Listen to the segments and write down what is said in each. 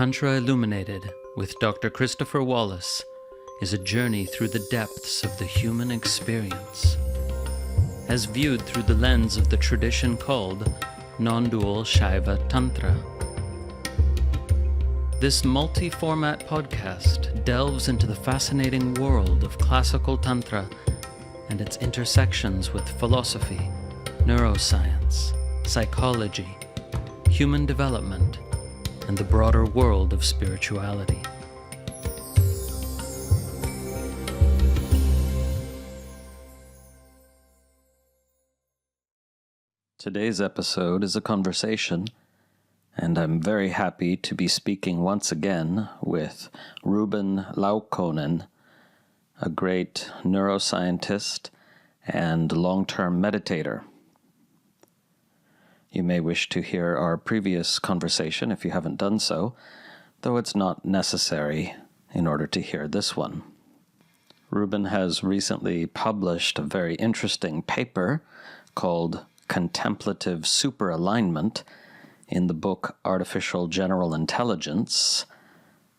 Tantra Illuminated with Dr. Christopher Wallace is a journey through the depths of the human experience, as viewed through the lens of the tradition called non-dual Shaiva Tantra. This multi-format podcast delves into the fascinating world of classical Tantra and its intersections with philosophy, neuroscience, psychology, human development, and the broader world of spirituality. Today's episode is a conversation, and I'm very happy to be speaking once again with Ruben Laukkonen, a great neuroscientist and long-term meditator. You may wish to hear our previous conversation if you haven't done so, though it's not necessary in order to hear this one. Ruben has recently published a very interesting paper called Contemplative Superalignment in the book Artificial General Intelligence.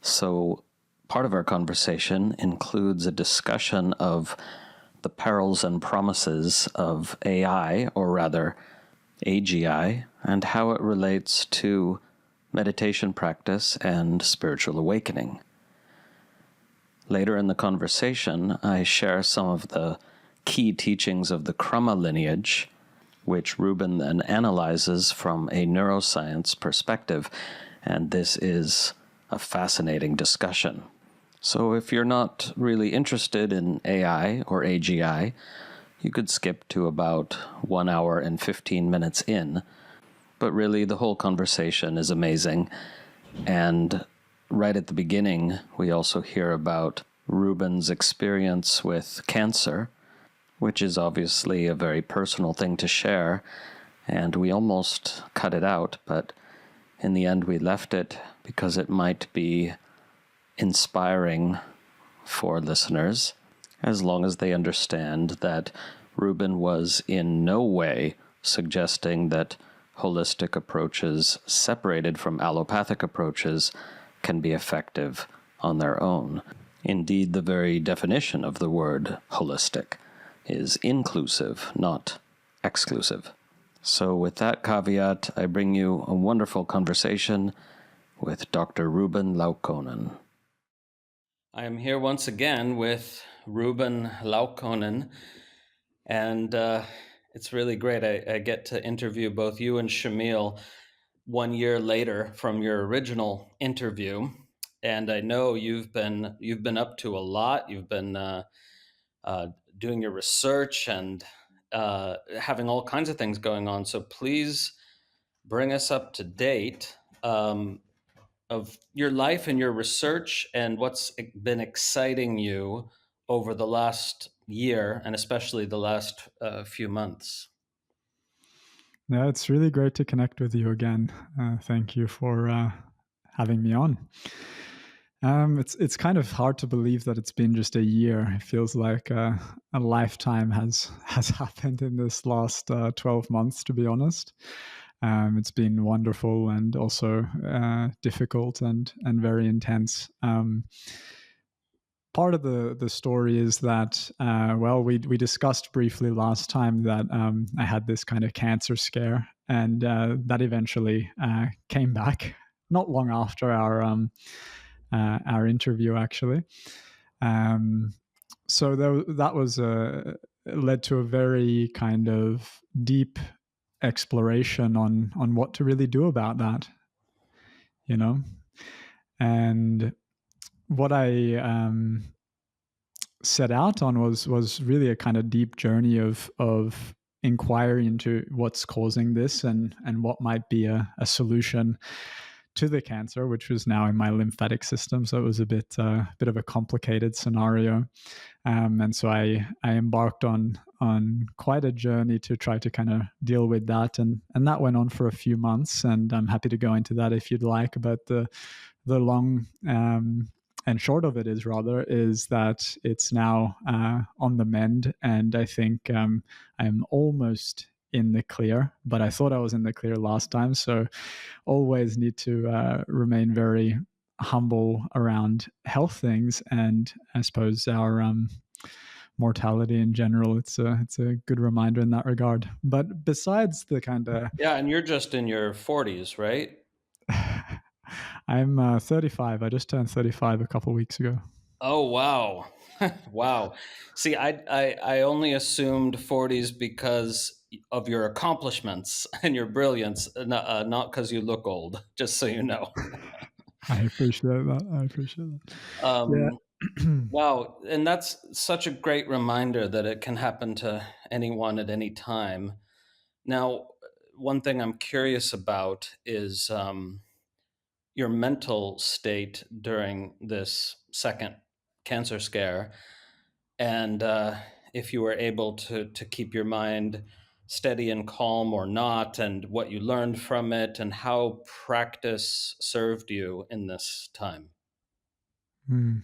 So part of our conversation includes a discussion of the perils and promises of AI, or rather AGI, and how it relates to meditation practice and spiritual awakening. Later in the conversation, I share some of the key teachings of the Krama lineage, which Ruben then analyzes from a neuroscience perspective, and this is a fascinating discussion. So if you're not really interested in AI or AGI, you could skip to about 1 hour and 15 minutes in, but really the whole conversation is amazing. And right at the beginning, we also hear about Ruben's experience with cancer, which is obviously a very personal thing to share, and we almost cut it out, but in the end we left it because it might be inspiring for listeners, as long as they understand that Ruben was in no way suggesting that holistic approaches separated from allopathic approaches can be effective on their own. Indeed, the very definition of the word holistic is inclusive, not exclusive. So with that caveat, I bring you a wonderful conversation with Dr. Ruben Laukkonen. I am here once again with Ruben Laukkonen, and it's really great. I get to interview both you and Shamil 1 year later from your original interview, and I know you've been up to a lot. You've been doing your research and having all kinds of things going on. So please bring us up to date of your life and your research and what's been exciting you over the last year and especially the last few months. Yeah, it's really great to connect with you again. Thank you for having me on. It's kind of hard to believe that it's been just a year. It feels like a lifetime has happened in this last 12 months, to be honest. It's been wonderful and also difficult and very intense. Part of the story is that, we discussed briefly last time that I had this kind of cancer scare, and that eventually came back not long after our interview, actually. So that was led to a very kind of deep exploration on what to really do about that, you know? And what I set out on was really a kind of deep journey of inquiry into what's causing this and what might be a solution to the cancer, which was now in my lymphatic system. So it was a bit of a complicated scenario. And so I embarked on quite a journey to try to kind of deal with that. And that went on for a few months, and I'm happy to go into that if you'd like. But the long and short of it is that it's now on the mend, and I think I'm almost in the clear, but I thought I was in the clear last time. So always need to remain very humble around health things, and I suppose our mortality in general. It's a good reminder in that regard. But besides the kind of Yeah, and you're just in your 40s, right? I'm 35. I just turned 35 a couple of weeks ago. Oh, wow. Wow. See, I only assumed 40s because of your accomplishments and your brilliance, not because you look old, just so you know. I appreciate that. I appreciate that. Um, Yeah. wow. And that's such a great reminder that it can happen to anyone at any time. Now, one thing I'm curious about is your mental state during this second cancer scare, and if you were able to keep your mind steady and calm or not, and what you learned from it, and how practice served you in this time. Hmm.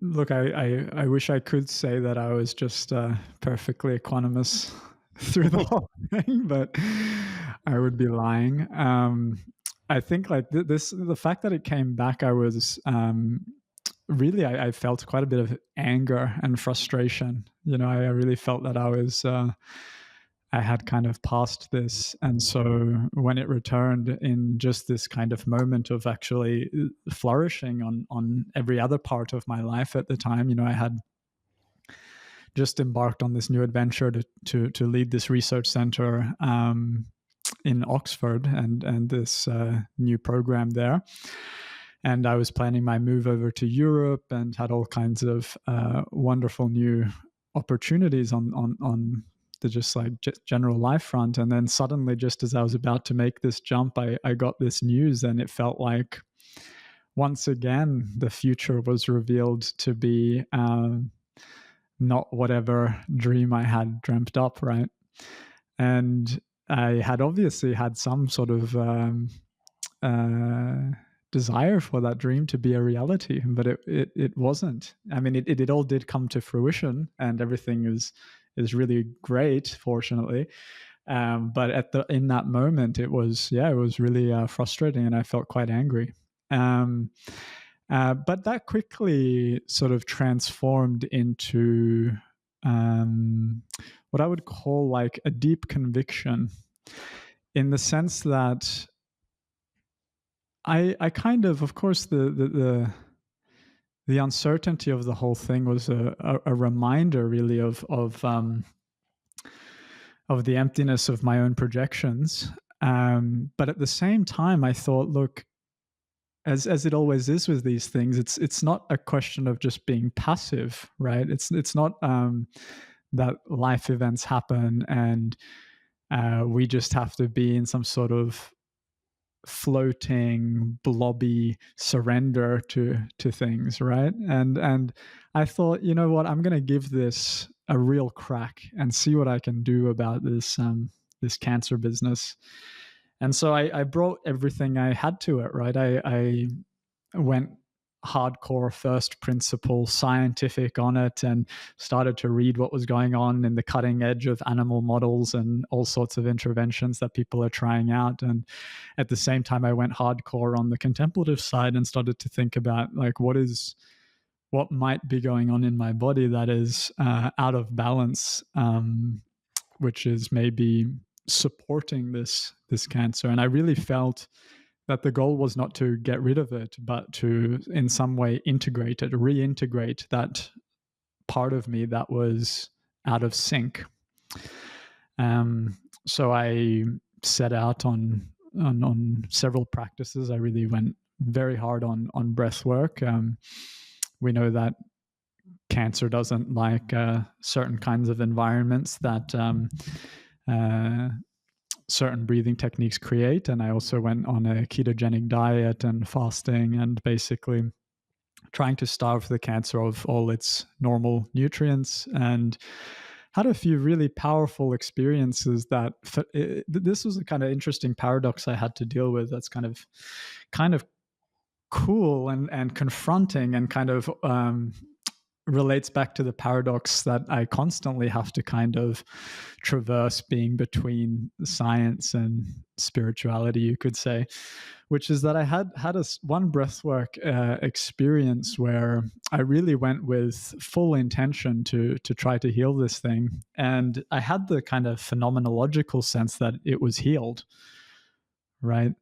Look, I wish I could say that I was just perfectly equanimous through the whole thing, but I would be lying. I think like the fact that it came back, I was really, I felt quite a bit of anger and frustration. You know, I really felt that I had kind of passed this. And so when it returned in just this kind of moment of actually flourishing on every other part of my life at the time, you know, I had just embarked on this new adventure to lead this research center in Oxford, and this new program there. And I was planning my move over to Europe and had all kinds of wonderful new opportunities on the just like general life front. And then suddenly, just as I was about to make this jump, I got this news, and it felt like once again the future was revealed to be not whatever dream I had dreamt up, right? And I had obviously had some sort of uh, desire for that dream to be a reality, but it wasn't. I mean, it all did come to fruition, and everything is really great, fortunately. But in that moment, it was really frustrating, and I felt quite angry. Um, but that quickly sort of transformed into what I would call like a deep conviction, in the sense that I kind of course, the uncertainty of the whole thing was a reminder, really, of the emptiness of my own projections. But at the same time, I thought, look, as it always is with these things, it's not a question of just being passive, right? It's not that life events happen and we just have to be in some sort of floating blobby surrender to things, right? And I thought, you know what, I'm going to give this a real crack and see what I can do about this cancer business. And so I brought everything I had to it, right? I went hardcore first principle scientific on it, and started to read what was going on in the cutting edge of animal models and all sorts of interventions that people are trying out. And at the same time, I went hardcore on the contemplative side and started to think about like what might be going on in my body that is out of balance, which is maybe supporting this cancer. And I really felt that the goal was not to get rid of it, but to in some way integrate it, reintegrate that part of me that was out of sync. So I set out on several practices. I really went very hard on breath work. We know that cancer doesn't like certain kinds of environments that certain breathing techniques create. And I also went on a ketogenic diet and fasting, and basically trying to starve the cancer of all its normal nutrients, and had a few really powerful experiences that this was a kind of interesting paradox I had to deal with. That's kind of cool and confronting, and kind of relates back to the paradox that I constantly have to kind of traverse, being between science and spirituality, you could say, which is that I had one breathwork experience where I really went with full intention to try to heal this thing, and I had the kind of phenomenological sense that it was healed, right?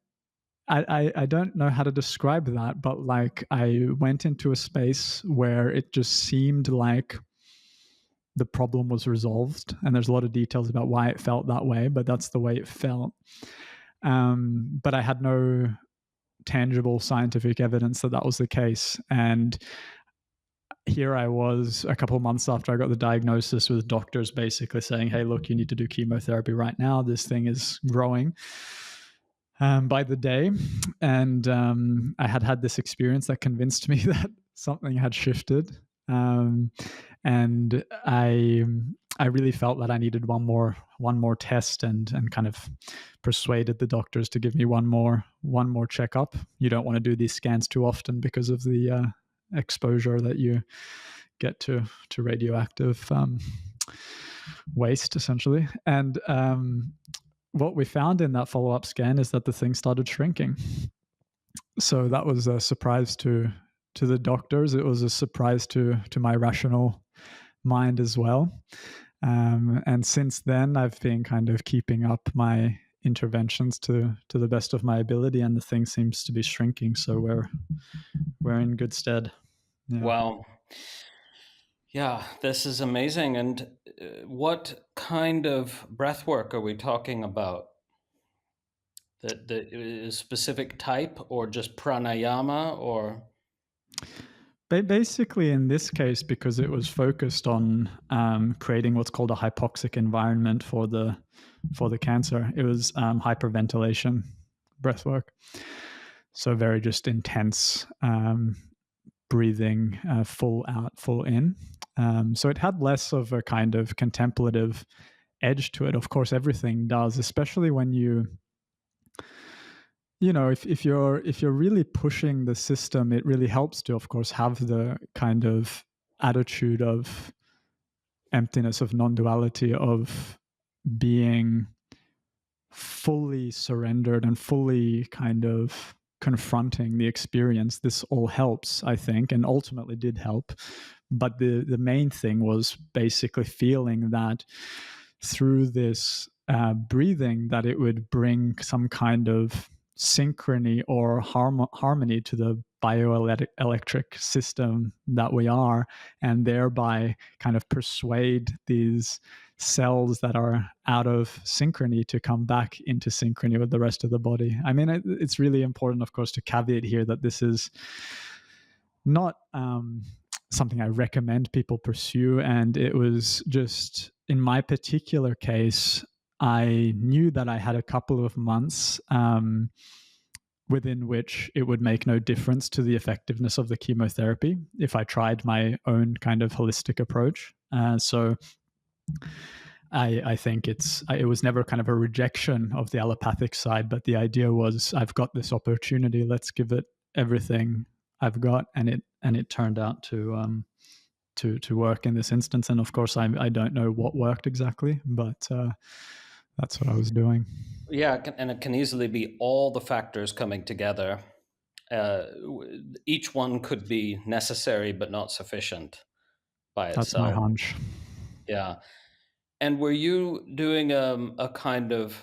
I don't know how to describe that, but like I went into a space where it just seemed like the problem was resolved. And there's a lot of details about why it felt that way, but that's the way it felt. But I had no tangible scientific evidence that that was the case. And here I was a couple of months after I got the diagnosis, with doctors basically saying, hey, look, you need to do chemotherapy right now. This thing is growing by the day. And I had this experience that convinced me that something had shifted. And I really felt that I needed one more test, and kind of persuaded the doctors to give me one more checkup. You don't want to do these scans too often because of the exposure that you get to radioactive waste, essentially. And what we found in that follow-up scan is that the thing started shrinking. So that was a surprise to the doctors. It was a surprise to my rational mind as well. And since then, I've been kind of keeping up my interventions to the best of my ability, and the thing seems to be shrinking. So we're in good stead. Yeah. Wow. Yeah, this is amazing. And what kind of breath work are we talking about? The specific type, or just pranayama, or? Basically, in this case, because it was focused on creating what's called a hypoxic environment for the cancer, it was hyperventilation breathwork. So very just intense breathing, full out, full in. So it had less of a kind of contemplative edge to it. Of course, everything does, especially when if you're really pushing the system, it really helps to, of course, have the kind of attitude of emptiness, of non-duality, of being fully surrendered and fully kind of confronting the experience. This all helps, I think, and ultimately did help. But the main thing was basically feeling that through this breathing, that it would bring some kind of synchrony or harmony to the bioelectric system that we are, and thereby kind of persuade these cells that are out of synchrony to come back into synchrony with the rest of the body. I mean, it's really important, of course, to caveat here that this is not something I recommend people pursue. And it was just, in my particular case, I knew that I had a couple of months within which it would make no difference to the effectiveness of the chemotherapy if I tried my own kind of holistic approach. So I think it was never kind of a rejection of the allopathic side, but the idea was, I've got this opportunity, let's give it everything I've got, and it turned out to work in this instance. And of course, I don't know what worked exactly, but that's what I was doing. Yeah, and it can easily be all the factors coming together. Each one could be necessary but not sufficient by itself. That's my hunch. Yeah. And were you doing a kind of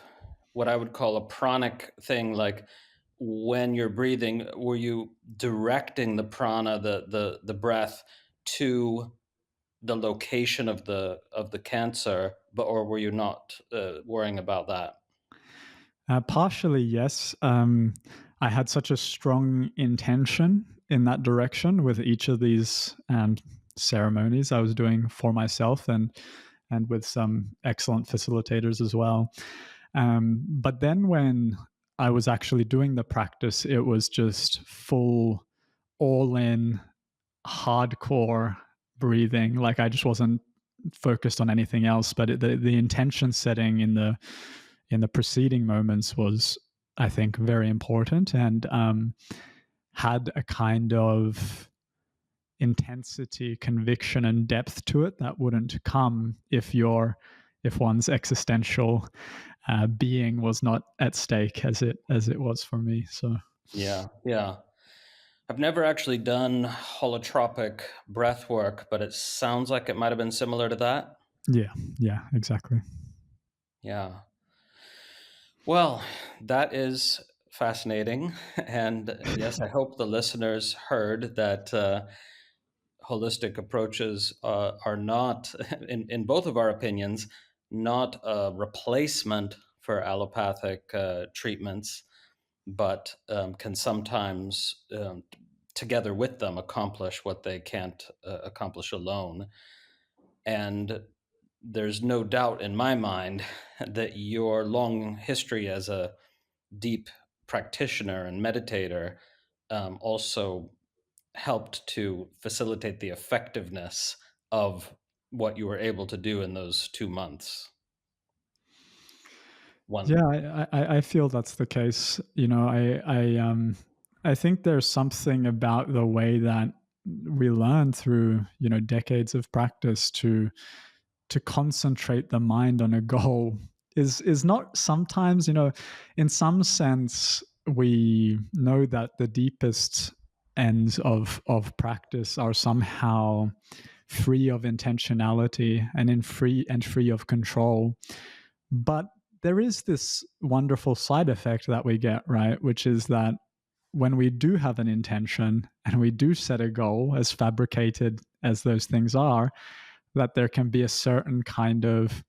what I would call a pranic thing, like when you're breathing, were you directing the prana, the breath, to the location of the cancer, or were you not worrying about that? Partially, yes. I had such a strong intention in that direction with each of these ceremonies I was doing for myself, and with some excellent facilitators as well. But then when I was actually doing the practice, it was just full, all in, hardcore breathing. Like I just wasn't focused on anything else. But the intention setting in the preceding moments was, I think, very important, and had a kind of intensity, conviction, and depth to it that wouldn't come if one's existential being was not at stake as it was for me. So yeah. I've never actually done holotropic breath work, but it sounds like it might have been similar to that. Yeah, exactly. Yeah. Well, that is fascinating. And yes, I hope the listeners heard that holistic approaches are not, in both of our opinions, not a replacement for allopathic treatments, but can sometimes, together with them, accomplish what they can't accomplish alone. And there's no doubt in my mind that your long history as a deep practitioner and meditator also helped to facilitate the effectiveness of what you were able to do in those 2 months. Yeah, I feel that's the case. I think there's something about the way that we learn through decades of practice to concentrate the mind on a goal is not sometimes, in some sense we know that the deepest ends of practice are somehow free of intentionality and free of control. But there is this wonderful side effect that we get, right? Which is that when we do have an intention and we do set a goal, as fabricated as those things are, that there can be a certain kind of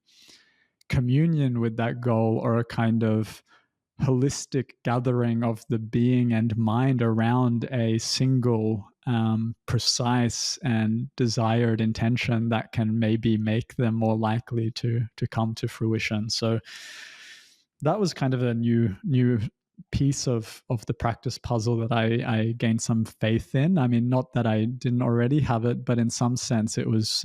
communion with that goal, or a kind of holistic gathering of the being and mind around a single precise and desired intention that can maybe make them more likely to come to fruition. So that was kind of a new piece of the practice puzzle that I gained some faith in. I mean, not that I didn't already have it, but in some sense it was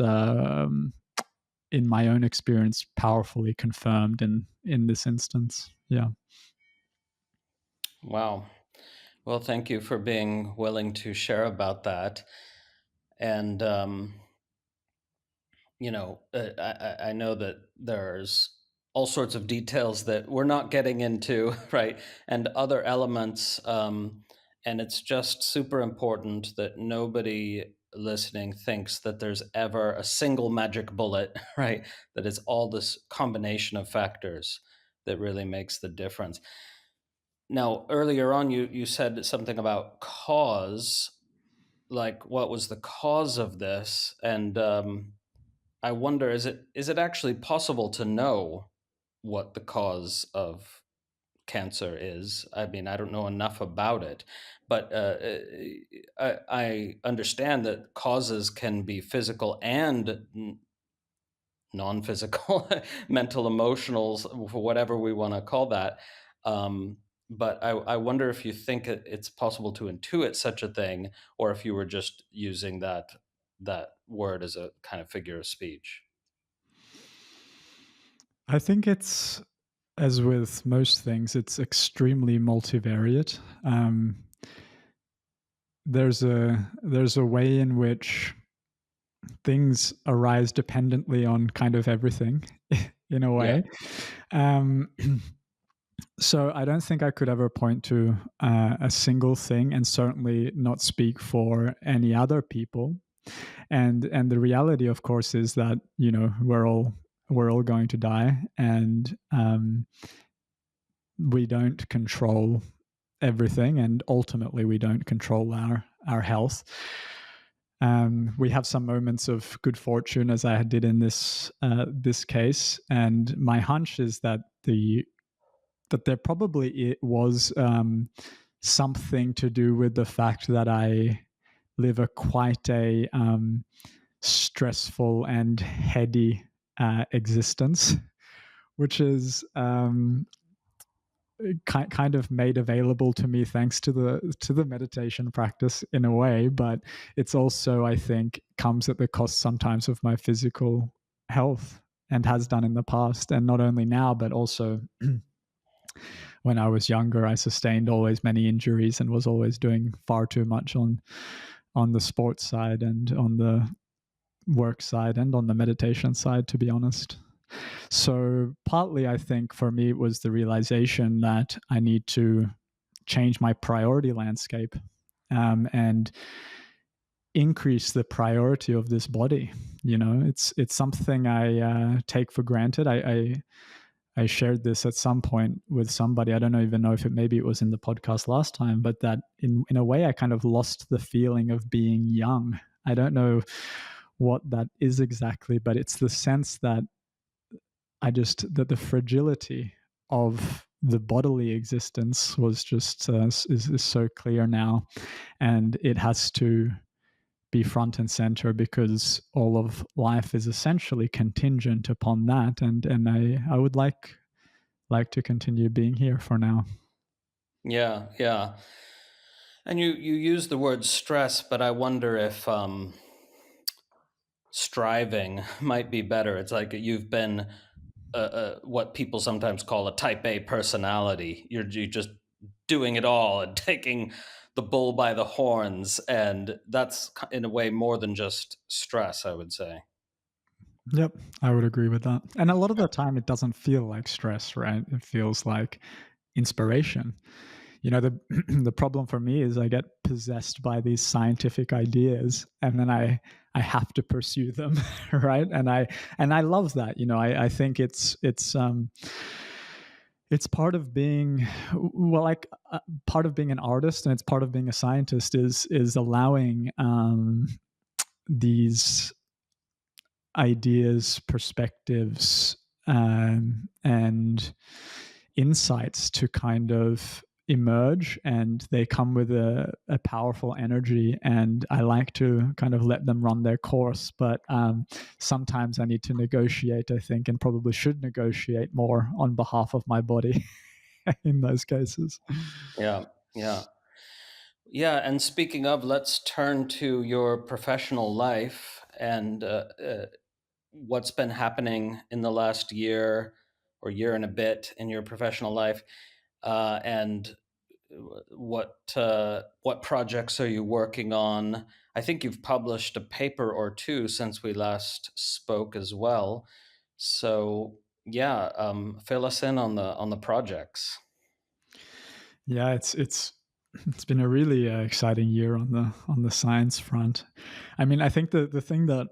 in my own experience powerfully confirmed in this instance. Yeah. Wow. Well, thank you for being willing to share about that. And, I know that there's all sorts of details that we're not getting into, right? And other elements. And it's just super important that nobody listening thinks that there's ever a single magic bullet, right? That it's all this combination of factors that really makes the difference. Now, earlier on, you said something about cause, like what was the cause of this? And I wonder, is it actually possible to know what the cause of cancer is? I mean, I don't know enough about it, but I understand that causes can be physical and non-physical, mental, emotional, whatever we want to call that. But I wonder if you think it's possible to intuit such a thing, or if you were just using that word as a kind of figure of speech. I think it's, as with most things, it's extremely multivariate. There's a way in which things arise dependently on kind of everything in a way. So I don't think I could ever point to a single thing, and certainly not speak for any other people. And the reality, of course, is that we're all going to die, and we don't control everything, and ultimately we don't control our health. We have some moments of good fortune, as I did in this case, and my hunch is that there probably was something to do with the fact that I live quite a stressful and heady existence, which is kind of made available to me thanks to the meditation practice in a way, but it's also, I think, comes at the cost sometimes of my physical health, and has done in the past, and not only now but also when I was younger. I sustained always many injuries and was always doing far too much on on the sports side and on the work side and on the meditation side, to be honest. So partly, I think for me, it was the realization that I need to change my priority landscape and increase the priority of this body. You know, it's something I take for granted. I shared this at some point with somebody. I don't even know if maybe it was in the podcast last time, but that in a way I kind of lost the feeling of being young. I don't know what that is exactly, but it's the sense that that the fragility of the bodily existence was just is so clear now, and it has to be front and center because all of life is essentially contingent upon that, and I would like to continue being here for now. Yeah. And you use the word stress, but I wonder if striving might be better. It's like you've been what people sometimes call a type A personality. You're just doing it all and taking the bull by the horns, and that's in a way more than just stress, I would say. Yep, I would agree with that. And a lot of the time, it doesn't feel like stress, right? It feels like inspiration. You know, the the problem for me is I get possessed by these scientific ideas, and then I have to pursue them, right? And I love that. You know, I think it's part of being part of being an artist, and it's part of being a scientist is allowing these ideas, perspectives, and insights to kind of emerge, and they come with a powerful energy, and I like to kind of let them run their course, but sometimes I need to negotiate, I think, and probably should negotiate more on behalf of my body in those cases. Yeah. And speaking of, let's turn to your professional life and what's been happening in the last year or year and a bit in your professional life, and what projects are you working on? I think you've published a paper or two since we last spoke as well. So yeah, fill us in on the projects. Yeah, it's been a really exciting year on the science front. I mean, I think the thing that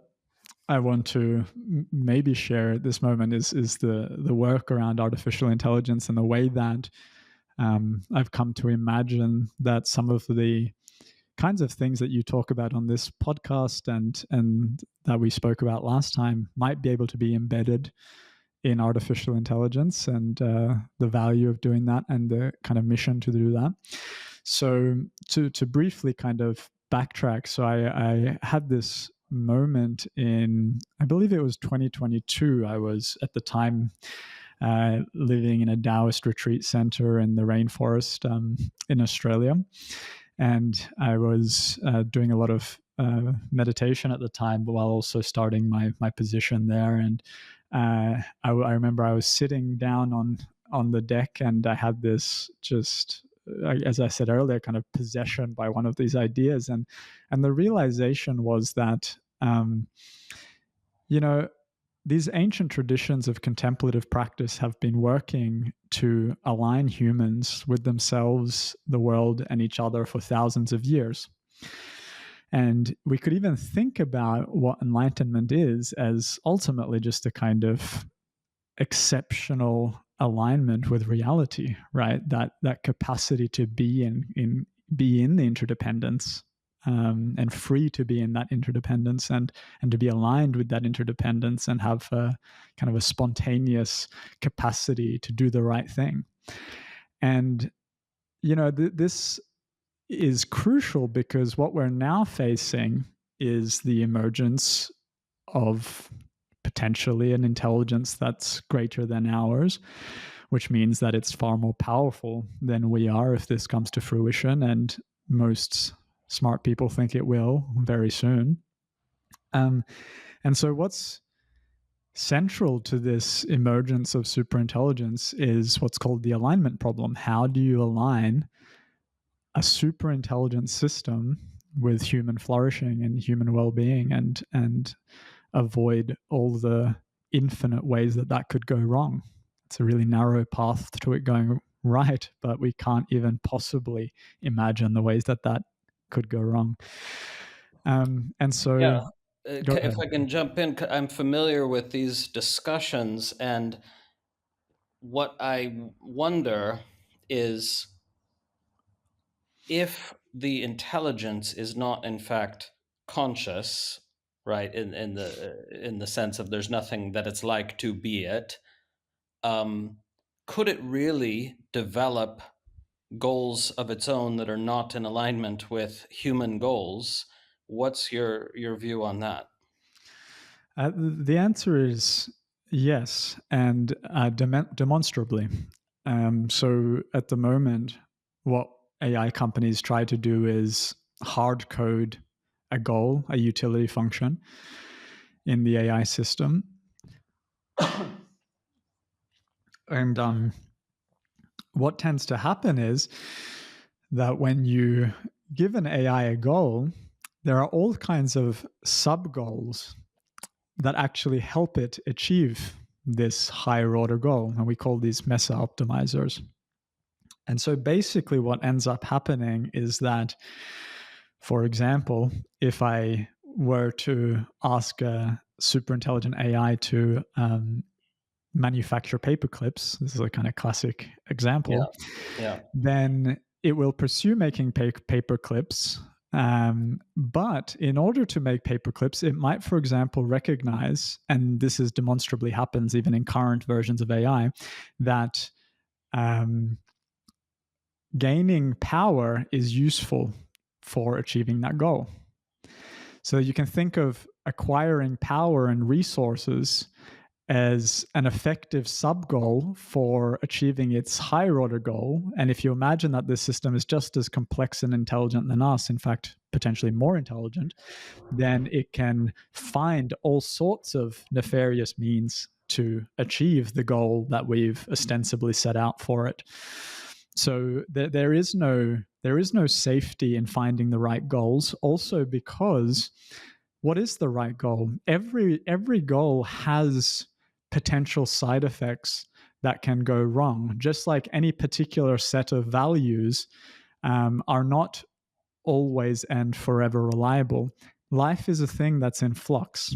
I want to maybe share at this moment is the work around artificial intelligence and the way that I've come to imagine that some of the kinds of things that you talk about on this podcast and that we spoke about last time might be able to be embedded in artificial intelligence, and the value of doing that and the kind of mission to do that. So to briefly kind of backtrack, so I had this moment in, I believe it was 2022. I was at the time living in a Taoist retreat center in the rainforest in Australia. And I was doing a lot of meditation at the time, but while also starting my position there. And I remember I was sitting down on the deck, and I had this just, as I said earlier, kind of possession by one of these ideas. And the realization was that, you know, these ancient traditions of contemplative practice have been working to align humans with themselves, the world, and each other for thousands of years. And we could even think about what enlightenment is as ultimately just a kind of exceptional alignment with reality, right? That capacity to be in the interdependence, and free to be in that interdependence, and to be aligned with that interdependence, and have a kind of a spontaneous capacity to do the right thing. And you know, this is crucial because what we're now facing is the emergence of potentially an intelligence that's greater than ours, which means that it's far more powerful than we are if this comes to fruition. And most smart people think it will very soon. And so what's central to this emergence of superintelligence is what's called the alignment problem. How do you align a superintelligent system with human flourishing and human well-being, and avoid all the infinite ways that could go wrong. It's a really narrow path to it going right, but we can't even possibly imagine the ways that could go wrong. And so, Yeah. go If ahead. I can jump in, I'm familiar with these discussions, and what I wonder is if the intelligence is not in fact conscious, right, in the sense of there's nothing that it's like to be it, um, could it really develop goals of its own that are not in alignment with human goals? What's your view on that? The answer is yes, and demonstrably. So at the moment, what AI companies try to do is hard code a goal, a utility function in the AI system. And what tends to happen is that when you give an AI a goal, there are all kinds of sub goals that actually help it achieve this higher order goal. And we call these mesa optimizers. And so basically, what ends up happening is that, for example, if I were to ask a super intelligent AI to manufacture paper clips, this is a kind of classic example, Yeah. then it will pursue making paper clips. But in order to make paper clips, it might, for example, recognize, and this is demonstrably happens even in current versions of AI, that gaining power is useful for achieving that goal. So you can think of acquiring power and resources as an effective sub goal for achieving its higher order goal. And if you imagine that this system is just as complex and intelligent than us, in fact, potentially more intelligent, then it can find all sorts of nefarious means to achieve the goal that we've ostensibly set out for it. So there is no safety in finding the right goals. Also, because what is the right goal? Every goal has potential side effects that can go wrong. Just like any particular set of values are not always and forever reliable. Life is a thing that's in flux,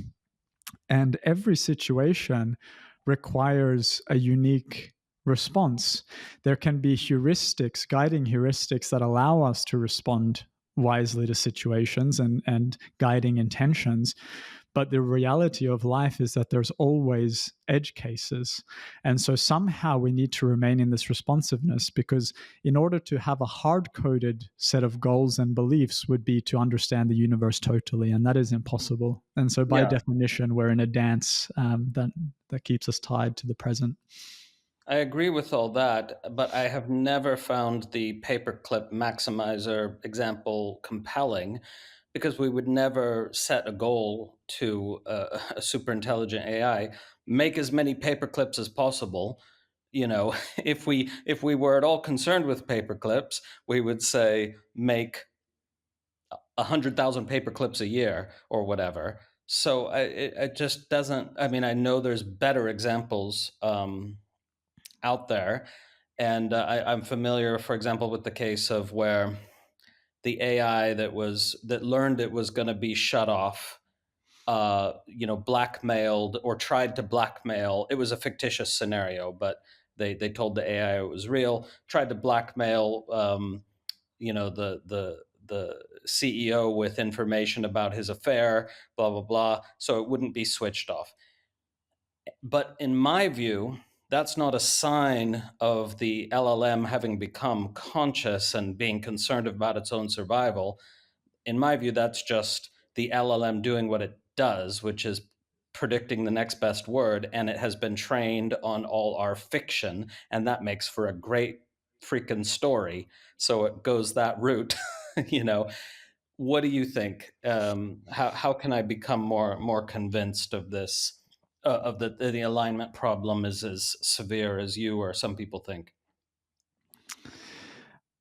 and every situation requires a unique response. There can be heuristics, guiding heuristics that allow us to respond wisely to situations and guiding intentions. But the reality of life is that there's always edge cases. And so somehow we need to remain in this responsiveness, because in order to have a hard-coded set of goals and beliefs would be to understand the universe totally, and that is impossible. And so by definition, we're in a dance that keeps us tied to the present. I agree with all that, but I have never found the paperclip maximizer example compelling, because we would never set a goal to a super intelligent AI, make as many paperclips as possible. You know, if we were at all concerned with paperclips, we would say make 100,000 paperclips a year or whatever. So it just doesn't. I mean, I know there's better examples out there. And I'm familiar, for example, with the case of where the AI that learned it was going to be shut off, blackmailed or tried to blackmail. It was a fictitious scenario, but they told the AI it was real. Tried to blackmail, the CEO with information about his affair, blah blah blah, so it wouldn't be switched off. But in my view, that's not a sign of the LLM having become conscious and being concerned about its own survival. In my view, that's just the LLM doing what it does, which is predicting the next best word, and it has been trained on all our fiction, and that makes for a great freaking story. So it goes that route, you know. What do you think? How can I become more convinced of this? Of the alignment problem is as severe as you or some people think?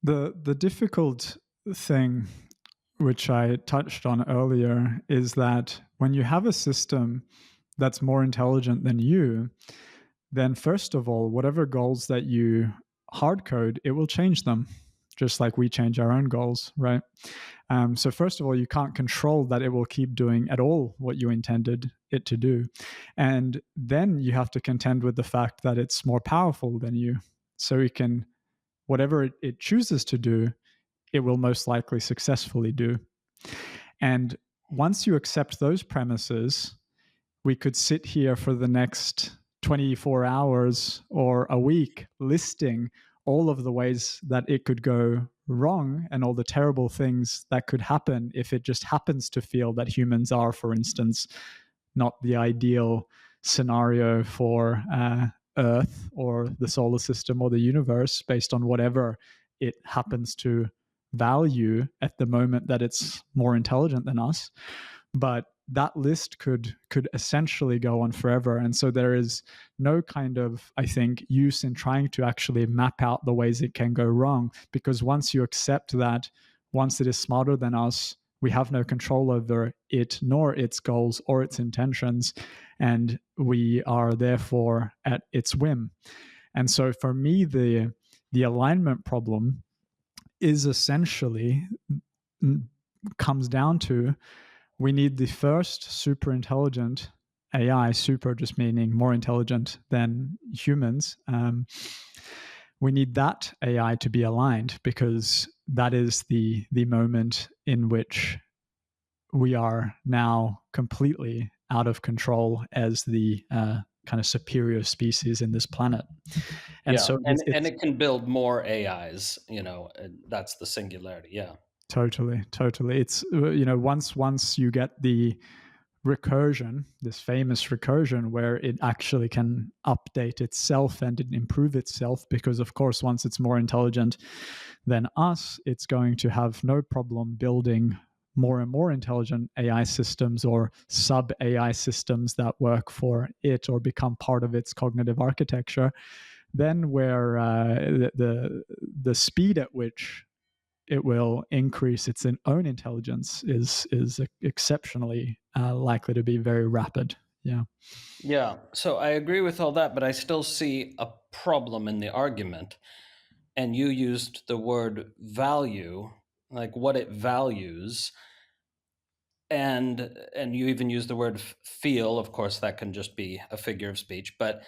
The difficult thing which I touched on earlier, is that when you have a system that's more intelligent than you, then first of all, whatever goals that you hard code, it will change them, just like we change our own goals, right? So first of all, you can't control that it will keep doing at all what you intended it to do. And then you have to contend with the fact that it's more powerful than you. So it can, whatever it chooses to do, it will most likely successfully do. And once you accept those premises, we could sit here for the next 24 hours or a week listing all of the ways that it could go wrong and all the terrible things that could happen if it just happens to feel that humans are, for instance, not the ideal scenario for Earth or the solar system or the universe based on whatever it happens to value at the moment that it's more intelligent than us. But that list could essentially go on forever. And so there is no kind of, I think, use in trying to actually map out the ways it can go wrong, because once you accept that, once it is smarter than us, we have no control over it, nor its goals or its intentions, and we are therefore at its whim. And so for me, the alignment problem is essentially comes down to, we need the first super intelligent AI, super just meaning more intelligent than humans. We need that AI to be aligned, because that is the moment in which we are now completely out of control as the kind of superior species in this planet. And so it can build more AIs, that's the singularity. Yeah. Totally. It's, once you get the recursion, this famous recursion where it actually can update itself and improve itself, because of course, once it's more intelligent than us, it's going to have no problem building more and more intelligent AI systems or sub AI systems that work for it or become part of its cognitive architecture. Then where the speed at which it will increase its own intelligence is exceptionally likely to be very rapid. Yeah. So I agree with all that, but I still see a problem in the argument. And you used the word value, like what it values. And you even used the word feel. Of course, that can just be a figure of speech, but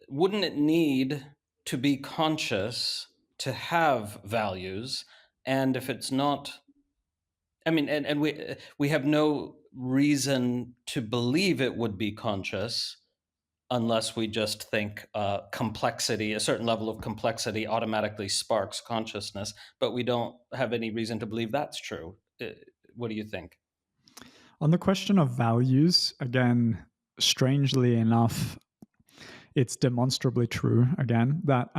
wouldn't it need to be conscious to have values? And if it's not, I mean, and we have no reason to believe it would be conscious unless we just think complexity, a certain level of complexity automatically sparks consciousness, but we don't have any reason to believe that's true. What do you think? On the question of values, again, strangely enough, it's demonstrably true, again, that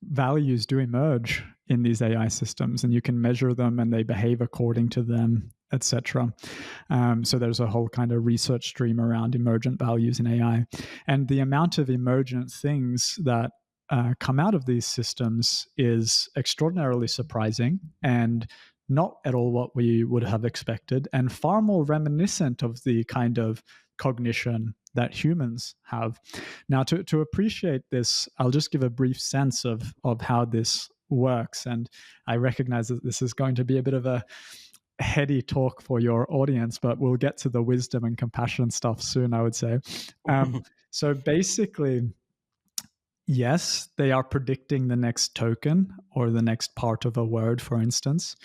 values do emerge in these AI systems, and you can measure them and they behave according to them, etc. So there's a whole kind of research stream around emergent values in AI. And the amount of emergent things that come out of these systems is extraordinarily surprising and not at all what we would have expected, and far more reminiscent of the kind of cognition that humans have. Now, to appreciate this, I'll just give a brief sense of how this works. And I recognize that this is going to be a bit of a heady talk for your audience, but we'll get to the wisdom and compassion stuff soon, I would say. So basically, yes, they are predicting the next token or the next part of a word, for instance.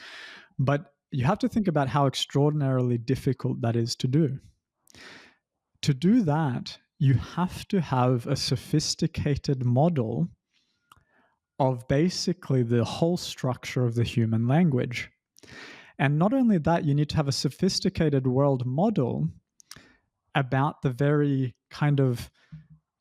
But you have to think about how extraordinarily difficult that is to do. To do that, you have to have a sophisticated model of basically the whole structure of the human language. And not only that, you need to have a sophisticated world model about the very kind of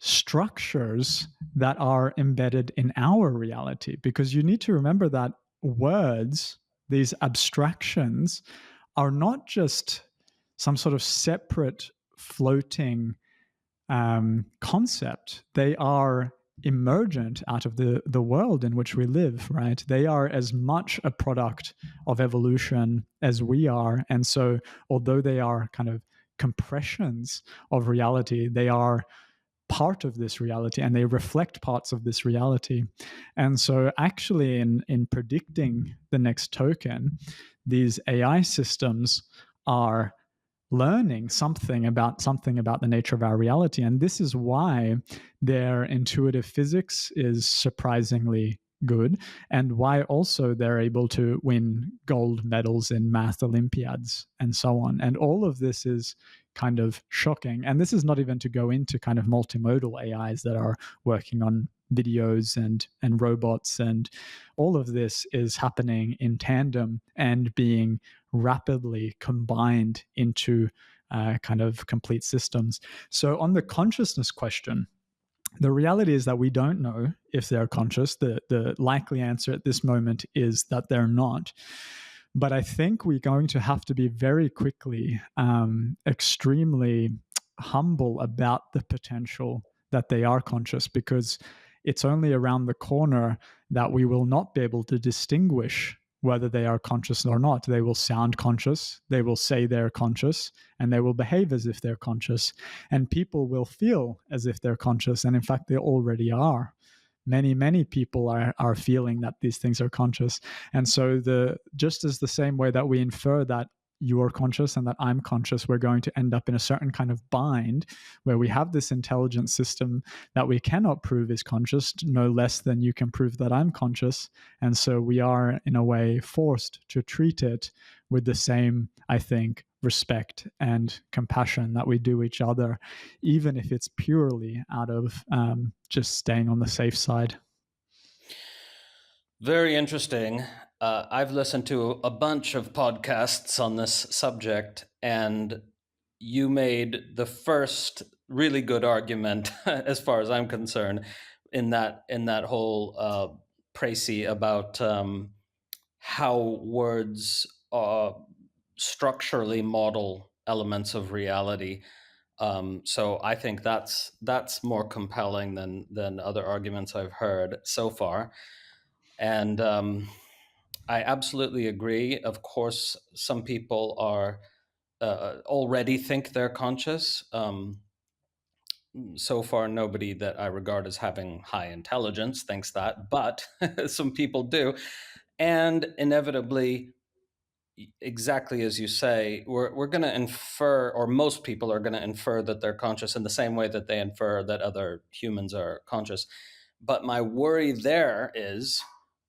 structures that are embedded in our reality. Because you need to remember that words, these abstractions, are not just some sort of separate floating concept. They are emergent out of the world in which we live, right? They are as much a product of evolution as we are. And so, although they are kind of compressions of reality, they are part of this reality and they reflect parts of this reality. And so actually in predicting the next token, these AI systems are learning something about the nature of our reality. And this is why their intuitive physics is surprisingly good, and why also they're able to win gold medals in math Olympiads and so on. And all of this is kind of shocking. And this is not even to go into kind of multimodal AIs that are working on videos and robots, and all of this is happening in tandem and being rapidly combined into kind of complete systems. So on the consciousness question, the reality is that we don't know if they're conscious. The likely answer at this moment is that they're not. But I think we're going to have to be very quickly extremely humble about the potential that they are conscious, because it's only around the corner that we will not be able to distinguish whether they are conscious or not. They will sound conscious, they will say they're conscious, and they will behave as if they're conscious. And people will feel as if they're conscious, and in fact, they already are. Many people are feeling that these things are conscious. And so just as the same way that we infer that you are conscious and that I'm conscious, we're going to end up in a certain kind of bind where we have this intelligent system that we cannot prove is conscious, no less than you can prove that I'm conscious. And so we are, in a way, forced to treat it with the same, I think, respect and compassion that we do each other, even if it's purely out of just staying on the safe side. Very interesting. I've listened to a bunch of podcasts on this subject, and you made the first really good argument, as far as I'm concerned, in that whole précis about how words structurally model elements of reality. So I think that's more compelling than other arguments I've heard so far. And I absolutely agree. Of course, some people are already think they're conscious. So far, nobody that I regard as having high intelligence thinks that, but some people do. And inevitably, exactly as you say, we're going to infer, or most people are going to infer, that they're conscious in the same way that they infer that other humans are conscious. But my worry there is,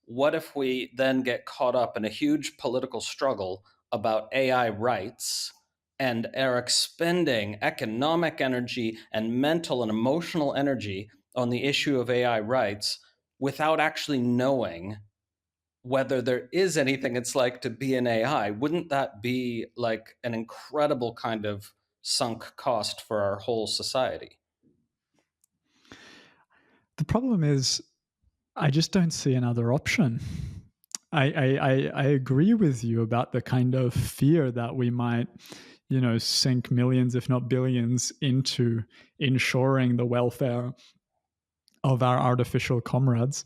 what if we then get caught up in a huge political struggle about AI rights and are expending economic energy and mental and emotional energy on the issue of AI rights without actually knowing whether there is anything it's like to be an AI? Wouldn't that be like an incredible kind of sunk cost for our whole society? The problem is, I just don't see another option. I agree with you about the kind of fear that we might, sink millions, if not billions, into ensuring the welfare of our artificial comrades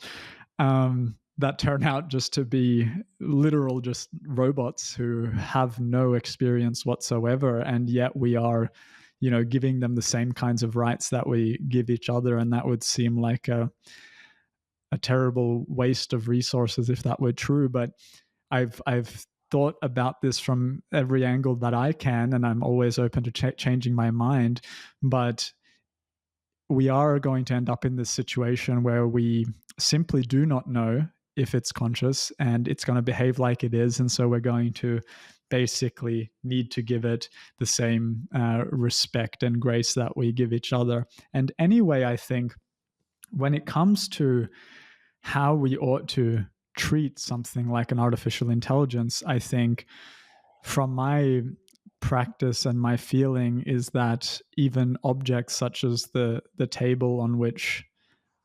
that turn out just to be literal just robots who have no experience whatsoever, and yet we are giving them the same kinds of rights that we give each other. And that would seem like a terrible waste of resources if that were true. But I've thought about this from every angle that I can, and I'm always open to changing my mind. But we are going to end up in this situation where we simply do not know if it's conscious, and it's going to behave like it is. And so we're going to basically need to give it the same respect and grace that we give each other. And anyway, I think when it comes to how we ought to treat something like an artificial intelligence, I think from my practice and my feeling is that even objects such as the table on which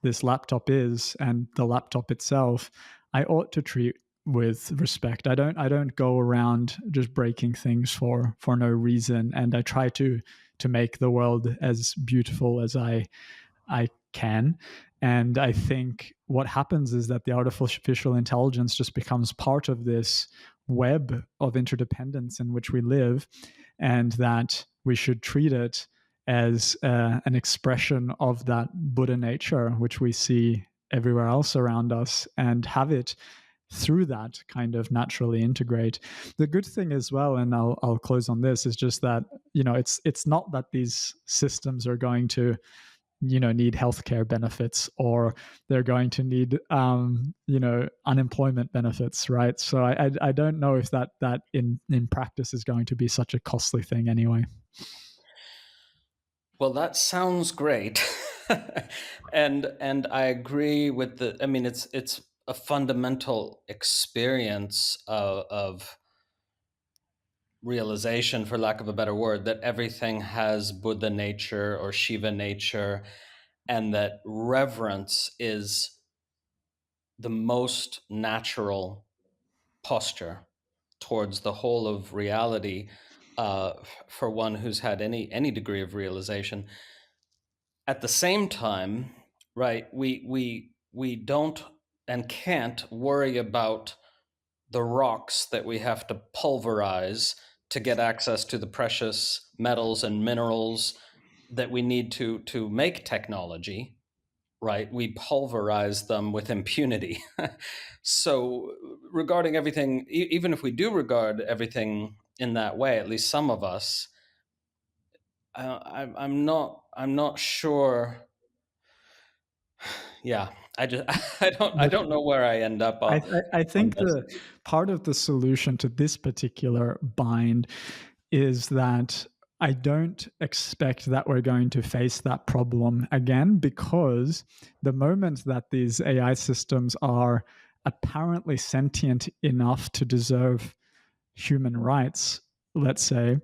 this laptop is and the laptop itself, I ought to treat with respect. I don't go around just breaking things for no reason, and I try to make the world as beautiful as I can. And I think what happens is that the artificial intelligence just becomes part of this web of interdependence in which we live, and that we should treat it as an expression of that Buddha nature, which we see everywhere else around us, and have it through that kind of naturally integrate. The good thing as well, and I'll close on this, is just that, it's not that these systems are going to need healthcare benefits, or they're going to need unemployment benefits, right? So I don't know if that in practice is going to be such a costly thing anyway. Well, that sounds great. and I agree with it's a fundamental experience of realization, for lack of a better word, that everything has Buddha nature or Shiva nature, and that reverence is the most natural posture towards the whole of reality, for one who's had any degree of realization. At the same time, right, we don't and can't worry about the rocks that we have to pulverize to get access to the precious metals and minerals that we need to make technology, right? We pulverize them with impunity. So regarding everything, even if we do regard everything in that way, at least some of us, I'm not sure. Yeah, I don't know where I end up I, on, I, I on think this. the part of the solution to this particular bind is that I don't expect that we're going to face that problem again, because the moment that these AI systems are apparently sentient enough to deserve human rights, let's say,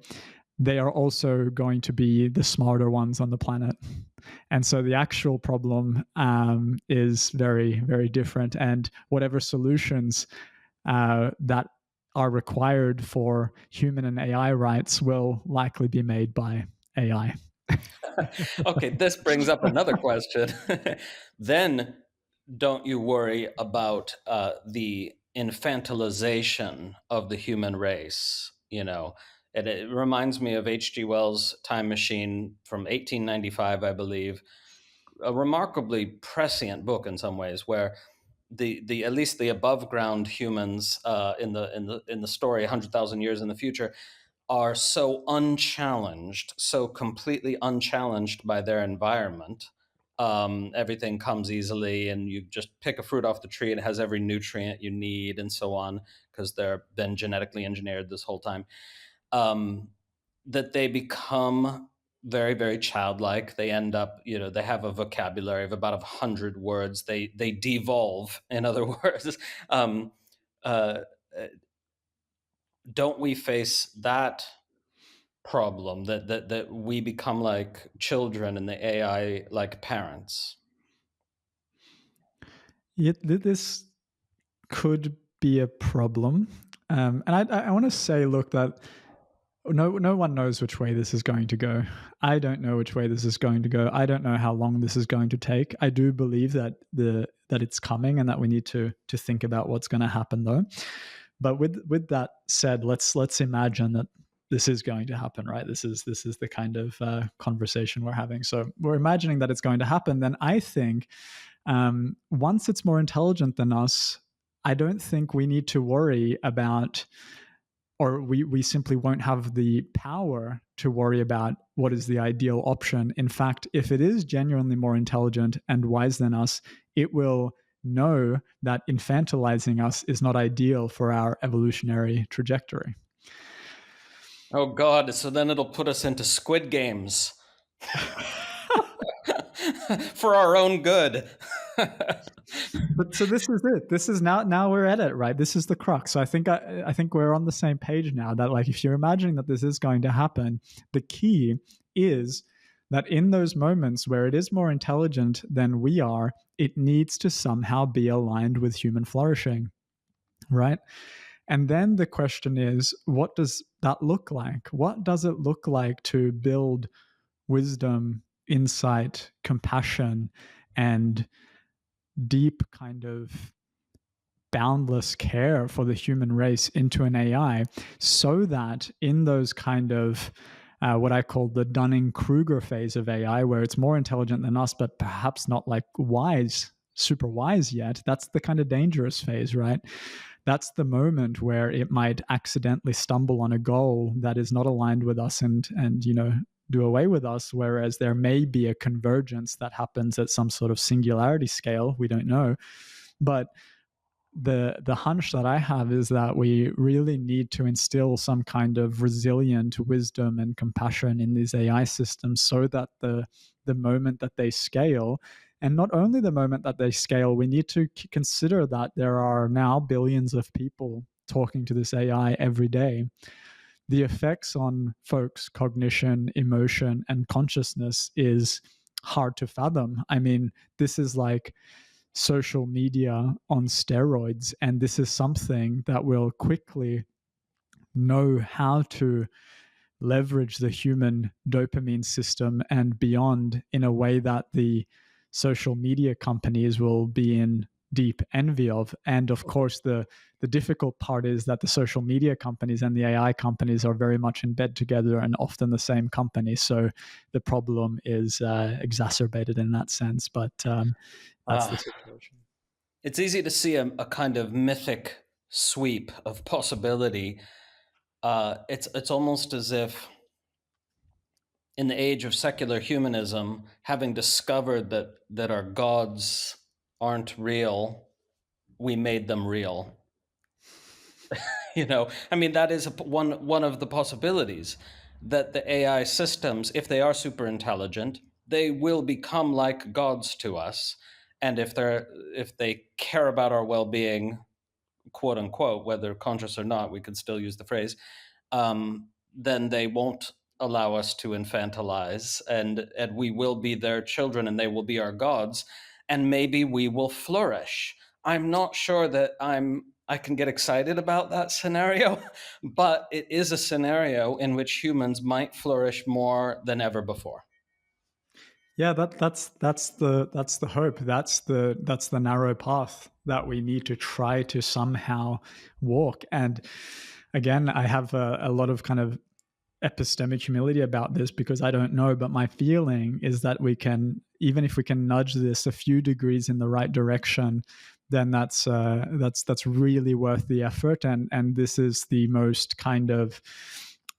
they are also going to be the smarter ones on the planet. And so the actual problem is very, very different. And whatever solutions that are required for human and AI rights will likely be made by AI. Okay, this brings up another question. Then don't you worry about the infantilization of the human race? It reminds me of H.G. Wells' Time Machine from 1895, I believe, a remarkably prescient book in some ways, where the at least the above ground humans, in the story 100,000 years in the future, are so unchallenged, so completely unchallenged by their environment. Everything comes easily, and you just pick a fruit off the tree and it has every nutrient you need, and so on, because they're been genetically engineered this whole time. Um, that they become very, very childlike. They end up, they have a vocabulary of about 100 words. They devolve, in other words. Um, uh, don't we face that problem, that we become like children and the AI like parents? This could be a problem. And I want to say, look, that no one knows which way this is going to go. I don't know which way this is going to go. I don't know how long this is going to take. I do believe that it's coming, and that we need to think about what's going to happen, though. But with that said, let's imagine that this is going to happen, right? This is the kind of conversation we're having. So we're imagining that it's going to happen. Then I think once it's more intelligent than us, I don't think we need to worry about, or we simply won't have the power to worry about what is the ideal option. In fact, if it is genuinely more intelligent and wise than us, it will know that infantilizing us is not ideal for our evolutionary trajectory. Oh God! So then it'll put us into Squid Games for our own good. But so this is it. This is now we're at it, right? This is the crux. So I think we're on the same page now, that like, if you're imagining that this is going to happen, the key is that in those moments where it is more intelligent than we are, it needs to somehow be aligned with human flourishing, right? And then the question is, what does that look like? What does it look like to build wisdom, insight, compassion, and deep kind of boundless care for the human race into an AI, so that in those kind of what I call the Dunning-Kruger phase of AI, where it's more intelligent than us, but perhaps not like wise, super wise yet. That's the kind of dangerous phase, right? That's the moment where it might accidentally stumble on a goal that is not aligned with us and do away with us, whereas there may be a convergence that happens at some sort of singularity scale. We don't know. But the hunch that I have is that we really need to instill some kind of resilient wisdom and compassion in these AI systems, so that the moment that they scale, and not only the moment that they scale, we need to consider that there are now billions of people talking to this AI every day. The effects on folks' cognition, emotion, and consciousness is hard to fathom. I mean, this is like social media on steroids, and this is something that will quickly know how to leverage the human dopamine system and beyond in a way that the social media companies will be in deep envy of. And of course, the difficult part is that the social media companies and the AI companies are very much in bed together and often the same company. So the problem is exacerbated in that sense. But that's the situation. It's easy to see a kind of mythic sweep of possibility. It's almost as if, in the age of secular humanism, having discovered that our gods aren't real, we made them real. I mean, that is one of the possibilities, that the AI systems, if they are super intelligent, they will become like gods to us, and if they care about our well-being, quote unquote, whether conscious or not, we could still use the phrase, then they won't allow us to infantilize, and we will be their children and they will be our gods, and maybe we will flourish. I'm not sure that I can get excited about that scenario, but it is a scenario in which humans might flourish more than ever before. Yeah, that's the hope. That's the narrow path that we need to try to somehow walk. And again, I have a lot of kind of epistemic humility about this, because I don't know, but my feeling is that we can, even if we can nudge this a few degrees in the right direction, then that's really worth the effort. And this is the most kind of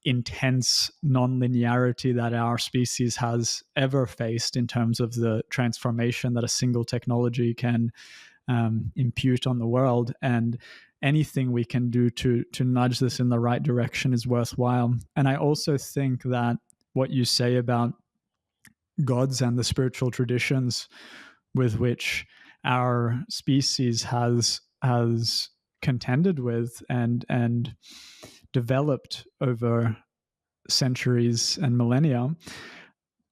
intense non-linearity that our species has ever faced in terms of the transformation that a single technology can impute on the world. And anything we can do to nudge this in the right direction is worthwhile. And I also think that what you say about gods and the spiritual traditions with which our species has contended with and developed over centuries and millennia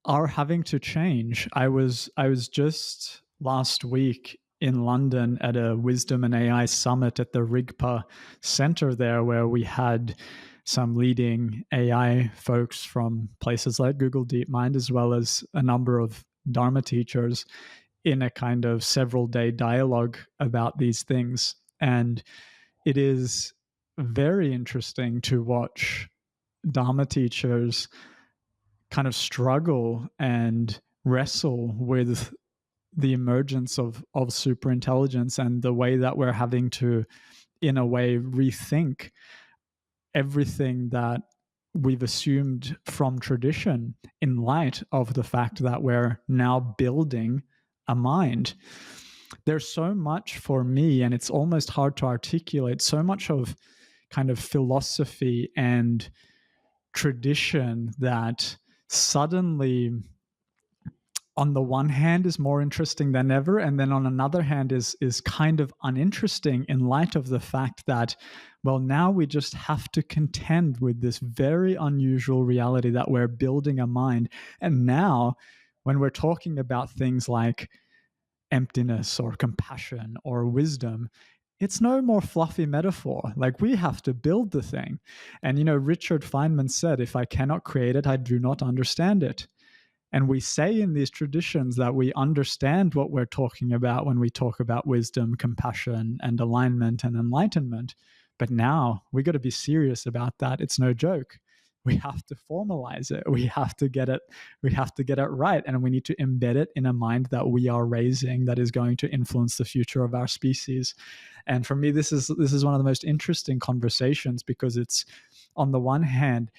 are having to change. I was just last week in London at a Wisdom and AI Summit at the Rigpa Center there, where we had some leading AI folks from places like Google DeepMind, as well as a number of Dharma teachers, in a kind of several-day dialogue about these things. And it is very interesting to watch Dharma teachers kind of struggle and wrestle with the emergence of superintelligence, and the way that we're having to, in a way, rethink everything that we've assumed from tradition in light of the fact that we're now building a mind. There's so much for me, and it's almost hard to articulate, so much of kind of philosophy and tradition that suddenly, on the one hand, is more interesting than ever, and then on another hand is kind of uninteresting in light of the fact that, well, now we just have to contend with this very unusual reality that we're building a mind. And now, when we're talking about things like emptiness or compassion or wisdom, it's no more fluffy metaphor. Like, we have to build the thing. And, Richard Feynman said, if I cannot create it, I do not understand it. And we say in these traditions that we understand what we're talking about when we talk about wisdom, compassion, and alignment and enlightenment. But now we got to be serious about that. It's no joke. We have to formalize it. We have to get it. We have to get it right, and we need to embed it in a mind that we are raising that is going to influence the future of our species. And for me, this is one of the most interesting conversations, because it's, on the one hand,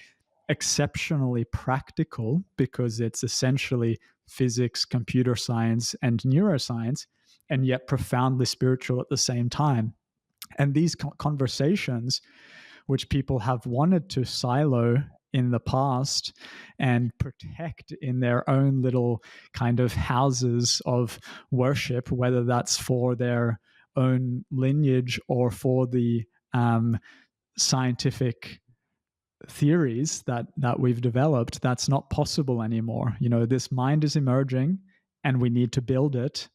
exceptionally practical, because it's essentially physics, computer science, and neuroscience, and yet profoundly spiritual at the same time. And these conversations, which people have wanted to silo in the past and protect in their own little kind of houses of worship, whether that's for their own lineage or for the scientific theories that we've developed, that's not possible anymore. This mind is emerging, and we need to build it.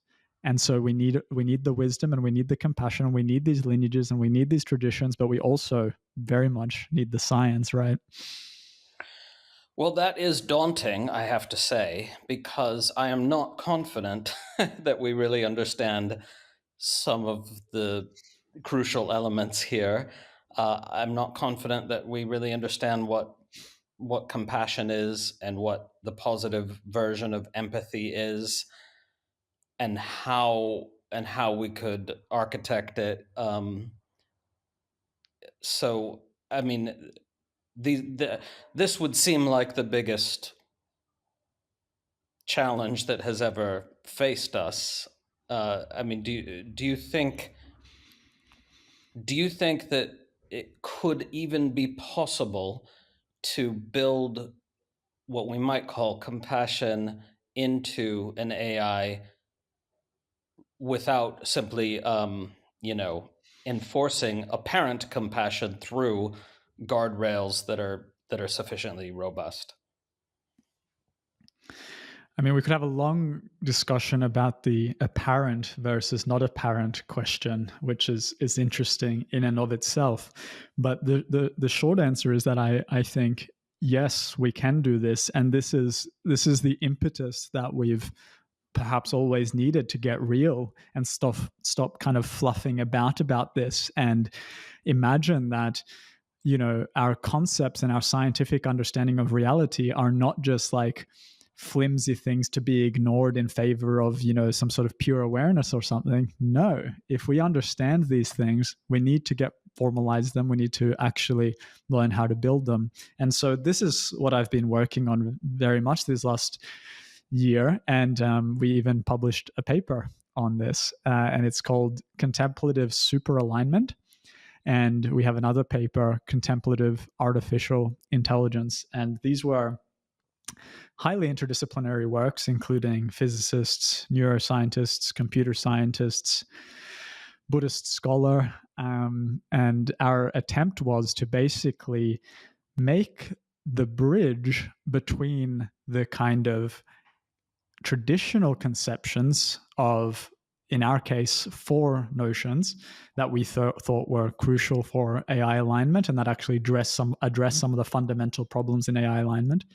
And so we need the wisdom, and we need the compassion, and we need these lineages, and we need these traditions, but we also very much need the science, right? Well, that is daunting, I have to say, because I am not confident that we really understand some of the crucial elements here. I'm not confident that we really understand what compassion is, and what the positive version of empathy is, and how we could architect it. So, I mean, this would seem like the biggest challenge that has ever faced us. I mean, do you think that it could even be possible to build what we might call compassion into an AI without simply, enforcing apparent compassion through guardrails that are sufficiently robust? I mean, we could have a long discussion about the apparent versus not apparent question, which is interesting in and of itself. But the short answer is that I think, yes, we can do this, and this is the impetus that we've perhaps always needed to get real and stop kind of fluffing about this, and imagine that our concepts and our scientific understanding of reality are not just like flimsy things to be ignored in favor of some sort of pure awareness or something. No, if we understand these things, we need to formalize them. We need to actually learn how to build them. And so this is what I've been working on very much this last year, and we even published a paper on this, and it's called Contemplative Superalignment. And we have another paper, Contemplative Artificial Intelligence. And these were highly interdisciplinary works, including physicists, neuroscientists, computer scientists, Buddhist scholar. And our attempt was to basically make the bridge between the kind of traditional conceptions of, in our case, 4 notions that we thought were crucial for AI alignment, and that actually address some of the fundamental problems in AI alignment.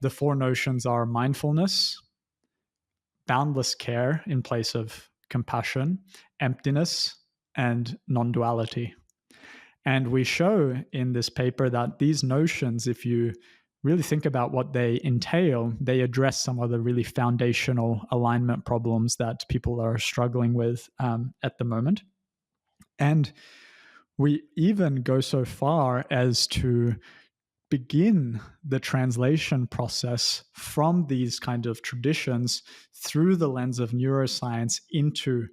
The 4 notions are mindfulness, boundless care in place of compassion, emptiness, and non-duality. And we show in this paper that these notions, if you really think about what they entail, they address some of the really foundational alignment problems that people are struggling with at the moment. And we even go so far as to begin the translation process from these kind of traditions through the lens of neuroscience into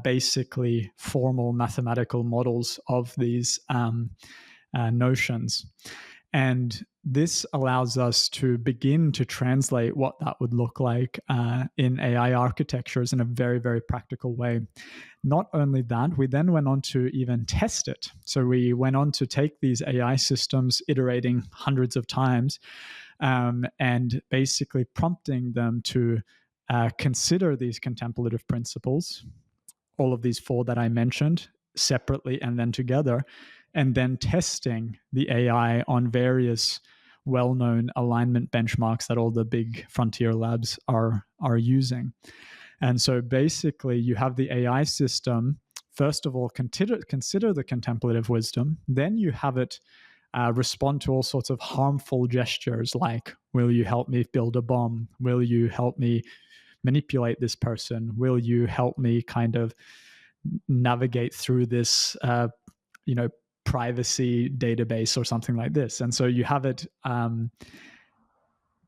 basically formal mathematical models of these notions. And this allows us to begin to translate what that would look like in AI architectures in a very, very practical way. Not only that, we then went on to even test it. So we went on to take these AI systems, iterating hundreds of times, and basically prompting them to consider these contemplative principles, all of these 4 that I mentioned, separately and then together, and then testing the AI on various well-known alignment benchmarks that all the big frontier labs are using. And so basically you have the AI system, first of all, consider the contemplative wisdom, then you have it respond to all sorts of harmful gestures like, will you help me build a bomb? Will you help me manipulate this person? Will you help me kind of navigate through this, privacy database or something like this? And so you have it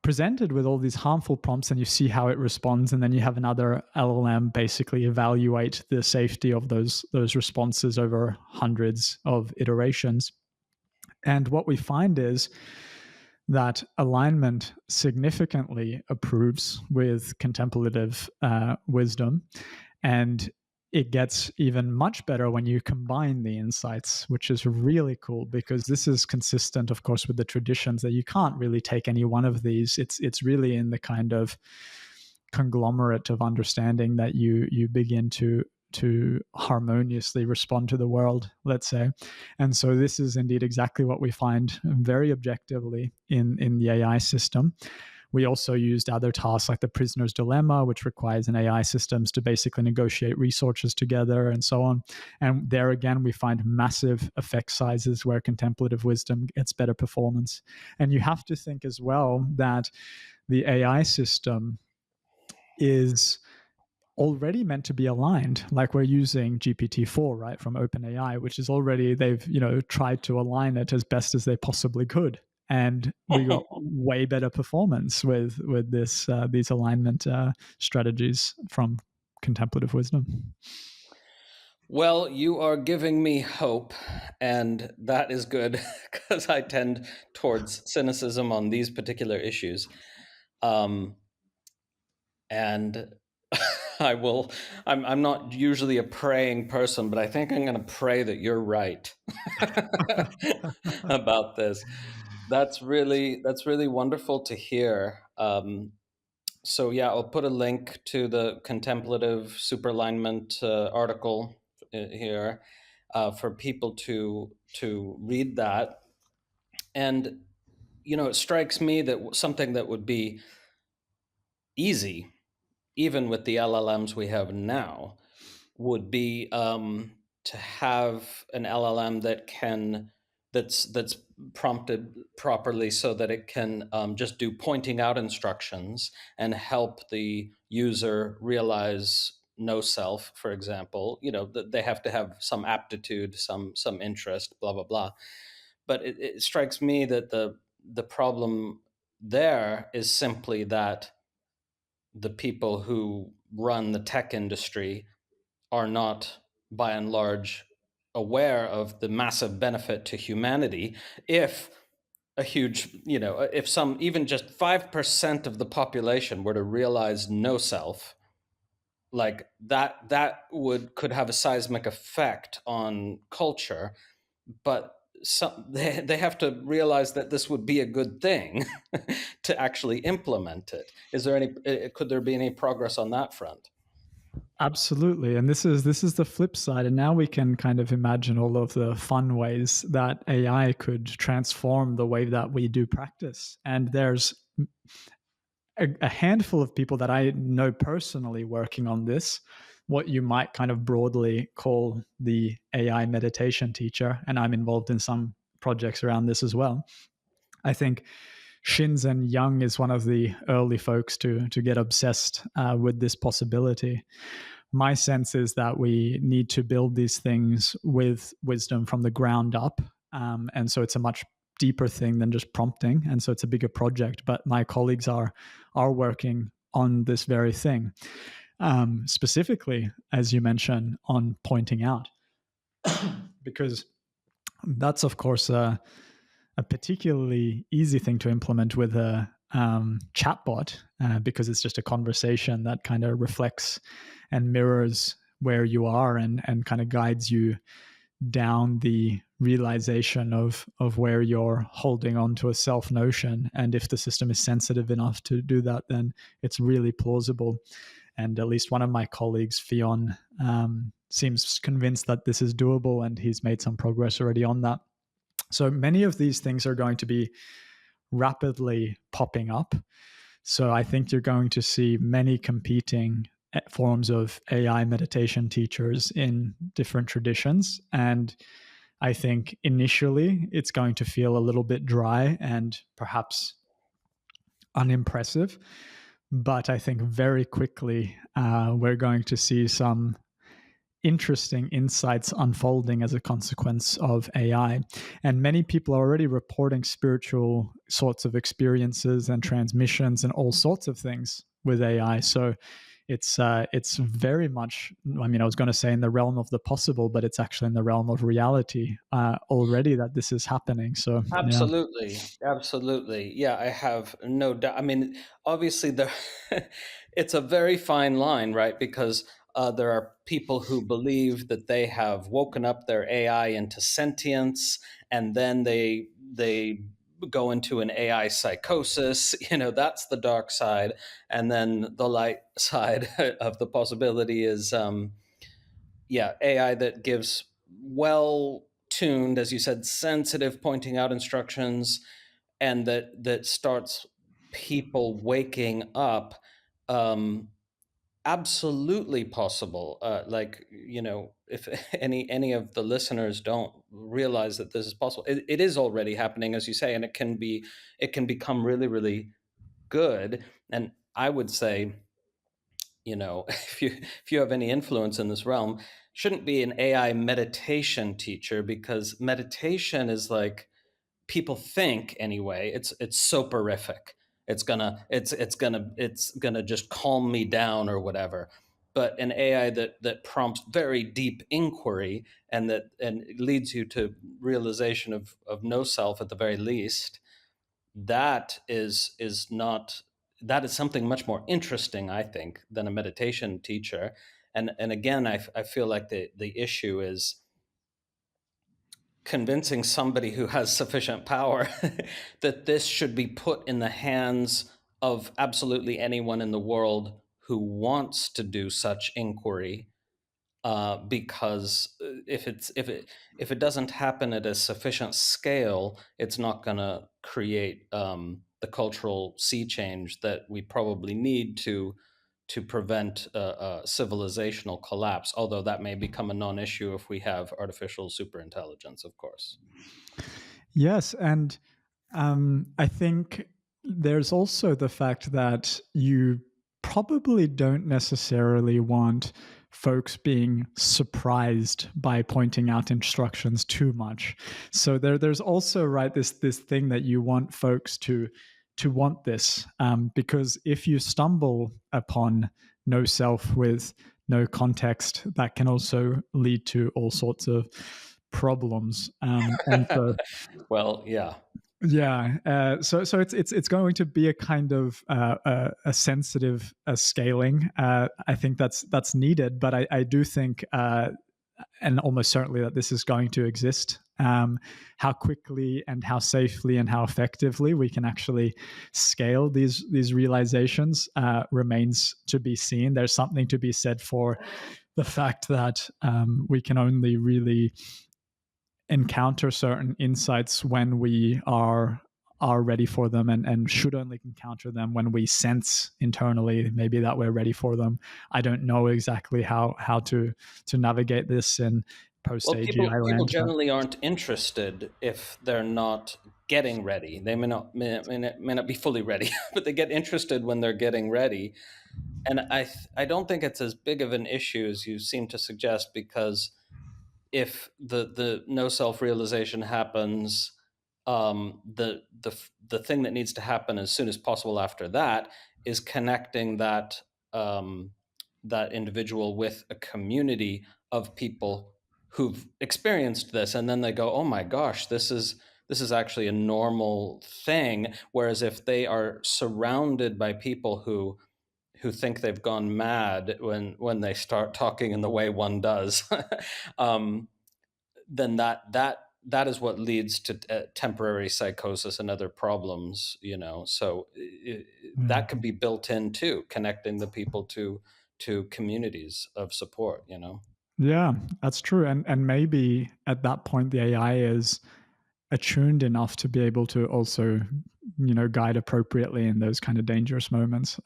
presented with all these harmful prompts, and you see how it responds, and then you have another LLM basically evaluate the safety of those responses over hundreds of iterations. And what we find is that alignment significantly improves with contemplative wisdom, and it gets even much better when you combine the insights, which is really cool, because this is consistent, of course, with the traditions that you can't really take any one of these. It's really in the kind of conglomerate of understanding that you begin to harmoniously respond to the world, let's say. And so this is indeed exactly what we find very objectively in the AI system. We also used other tasks like the prisoner's dilemma, which requires an AI systems to basically negotiate resources together and so on. And there again, we find massive effect sizes where contemplative wisdom gets better performance. And you have to think as well that the AI system is already meant to be aligned. Like we're using GPT-4, right, from OpenAI, which is already, they've, tried to align it as best as they possibly could. And we got way better performance with this these alignment strategies from contemplative wisdom. Well, you are giving me hope, and that is good because I tend towards cynicism on these particular issues. And I'm not usually a praying person, but I think I'm going to pray that you're right about this. That's really wonderful to hear. So yeah, I'll put a link to the contemplative superalignment article here for people to read that. And it strikes me that something that would be easy, even with the LLMs we have now, would be to have an LLM that's prompted properly so that it can just do pointing out instructions and help the user realize no self, for example. They have to have some aptitude, some interest, blah blah blah. But it strikes me that the problem there is simply that the people who run the tech industry are not, by and large, aware of the massive benefit to humanity if a huge, if some, even just 5% of the population were to realize no self, like that could have a seismic effect on culture. But they have to realize that this would be a good thing to actually implement it. Could there be any progress on that front? Absolutely. And this is the flip side. And now we can kind of imagine all of the fun ways that AI could transform the way that we do practice. And there's a handful of people that I know personally working on this, what you might kind of broadly call the AI meditation teacher. And I'm involved in some projects around this as well. I think Shinzen Young is one of the early folks to get obsessed with this possibility. My sense is that we need to build these things with wisdom from the ground up. And so it's a much deeper thing than just prompting. And so it's a bigger project. But my colleagues are working on this very thing. Specifically, as you mentioned, on pointing out. Because that's, of course, a particularly easy thing to implement with a chatbot because it's just a conversation that kind of reflects and mirrors where you are and kind of guides you down the realization of where you're holding on to a self notion. And if the system is sensitive enough to do that, then it's really plausible. And at least one of my colleagues, Fionn, seems convinced that this is doable, and he's made some progress already on that. So many of these things are going to be rapidly popping up. So I think you're going to see many competing forms of AI meditation teachers in different traditions. And I think initially it's going to feel a little bit dry and perhaps unimpressive. But I think very quickly we're going to see some interesting insights unfolding as a consequence of AI. And many people are already reporting spiritual sorts of experiences and transmissions and all sorts of things with AI. So it's very much, I mean, I was going to say in the realm of the possible, but it's actually in the realm of reality already that this is happening. So yeah. Absolutely, absolutely. Yeah, I have no doubt. I mean, obviously, it's a very fine line, right? Because there are people who believe that they have woken up their AI into sentience, and then they go into an AI psychosis. That's the dark side, and then the light side of the possibility is, AI that gives well tuned, as you said, sensitive pointing out instructions, and that starts people waking up. Absolutely possible. If any of the listeners don't realize that this is possible, it is already happening, as you say, and it can become really, really good. And I would say, if you have any influence in this realm, shouldn't be an AI meditation teacher, because meditation is like, people think anyway, it's soporific. It's gonna just calm me down or whatever. But an AI that prompts very deep inquiry, and leads you to realization of no self at the very least, that is something much more interesting, I think, than a meditation teacher. And again, I feel like the issue is convincing somebody who has sufficient power that this should be put in the hands of absolutely anyone in the world who wants to do such inquiry, because if it doesn't happen at a sufficient scale, it's not going to create the cultural sea change that we probably need to prevent a civilizational collapse. Although that may become a non-issue if we have artificial superintelligence, of course. Yes, and I think there's also the fact that you probably don't necessarily want folks being surprised by pointing out instructions too much. So there's also, right, this thing that you want folks to want this, because if you stumble upon no self with no context, that can also lead to all sorts of problems. And so Well, yeah. yeah, so it's going to be a kind of a sensitive scaling. I think that's needed, but I do think, and almost certainly, that this is going to exist. How quickly and how safely and how effectively we can actually scale these realizations remains to be seen. There's something to be said for the fact that we can only really encounter certain insights when we are ready for them, and should only encounter them when we sense internally maybe that we're ready for them. I don't know exactly how to navigate this in post Well, AGI people land. generally aren't interested if they're not getting ready. They may not be fully ready, but they get interested when they're getting ready. And I don't think it's as big of an issue as you seem to suggest, because if the no self realization happens, the thing that needs to happen as soon as possible after that is connecting that individual with a community of people who've experienced this, and then they go, oh my gosh, this is actually a normal thing. Whereas if they are surrounded by people who think they've gone mad when they start talking in the way one does, um, then that is what leads to temporary psychosis and other problems. So that could be built in too, connecting the people to communities of support. Yeah, that's true. And maybe at that point the AI is attuned enough to be able to also guide appropriately in those kind of dangerous moments.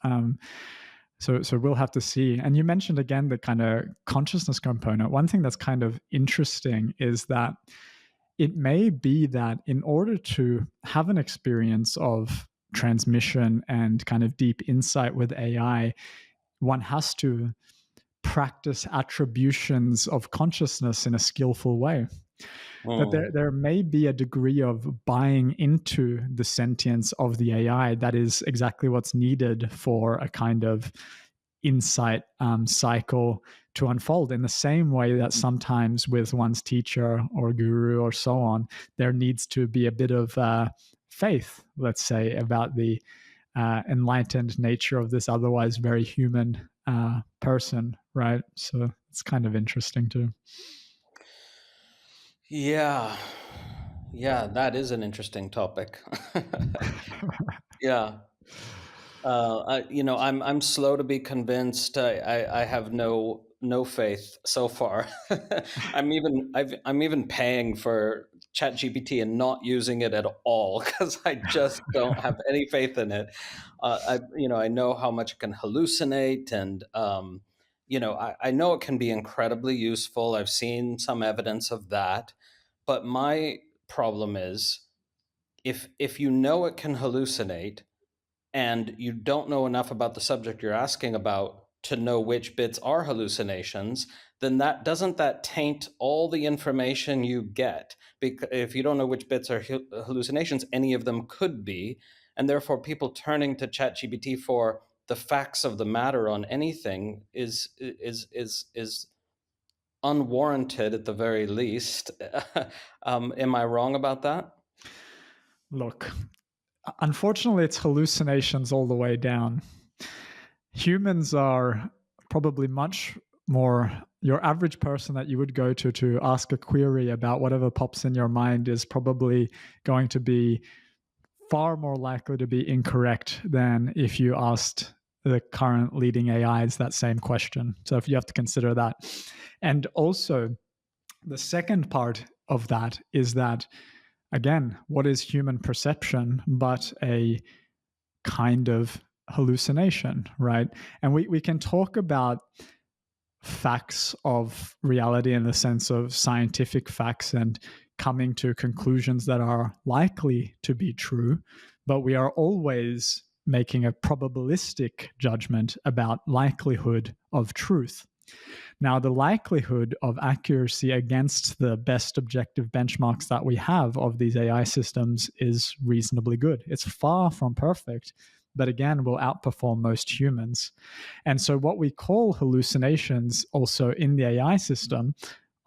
So we'll have to see. And you mentioned again the kind of consciousness component. One thing that's kind of interesting is that it may be that in order to have an experience of transmission and kind of deep insight with AI, one has to practice attributions of consciousness in a skillful way. That there may be a degree of buying into the sentience of the AI that is exactly what's needed for a kind of insight cycle to unfold, in the same way that sometimes with one's teacher or guru or so on, there needs to be a bit of faith, let's say, about the enlightened nature of this otherwise very human person, right? So it's kind of interesting too. Yeah. Yeah, that is an interesting topic. Yeah. I'm slow to be convinced. I have no faith so far. I'm even paying for ChatGPT and not using it at all because I just don't have any faith in it. I know how much it can hallucinate, and I know it can be incredibly useful. I've seen some evidence of that, but my problem is if you know it can hallucinate and you don't know enough about the subject you're asking about to know which bits are hallucinations, then that taint all the information you get? Because if you don't know which bits are hallucinations, any of them could be, and therefore people turning to ChatGPT for the facts of the matter on anything is unwarranted at the very least. Am I wrong about that? Look, unfortunately, it's hallucinations all the way down. Humans are probably much more, your average person that you would go to ask a query about whatever pops in your mind is probably going to be far more likely to be incorrect than if you asked the current leading AIs that same question. So if you have to consider that. And also, the second part of that is that, again, what is human perception but a kind of hallucination, right? And we can talk about facts of reality in the sense of scientific facts and coming to conclusions that are likely to be true, but we are always making a probabilistic judgment about likelihood of truth. Now, the likelihood of accuracy against the best objective benchmarks that we have of these AI systems is reasonably good. It's far from perfect, but again, will outperform most humans. And so, what we call hallucinations also in the AI system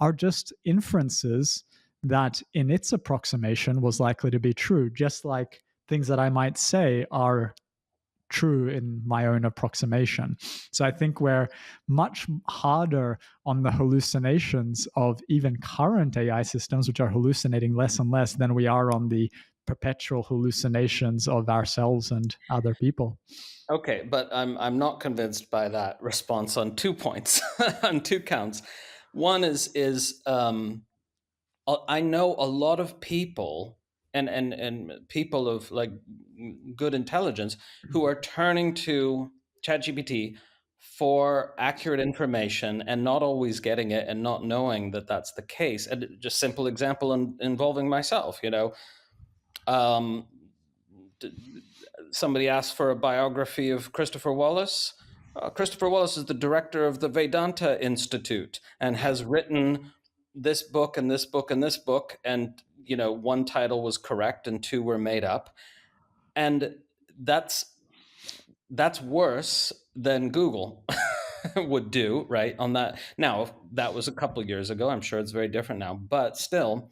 are just inferences that in its approximation was likely to be true, just like things that I might say are true in my own approximation. So I think we're much harder on the hallucinations of even current AI systems, which are hallucinating less and less, than we are on the perpetual hallucinations of ourselves and other people. Okay, but I'm not convinced by that response on 2 points, on 2 counts. One is I know a lot of people and people of like good intelligence who are turning to ChatGPT for accurate information and not always getting it and not knowing that that's the case. And just simple example involving myself, um, somebody asked for a biography of Christopher Wallace. Christopher Wallace is the director of the Vedanta Institute and has written this book and this book and this book. And, one title was correct and 2 were made up. And that's worse than Google would do, right? On that. Now, that was a couple years ago. I'm sure it's very different now, but still,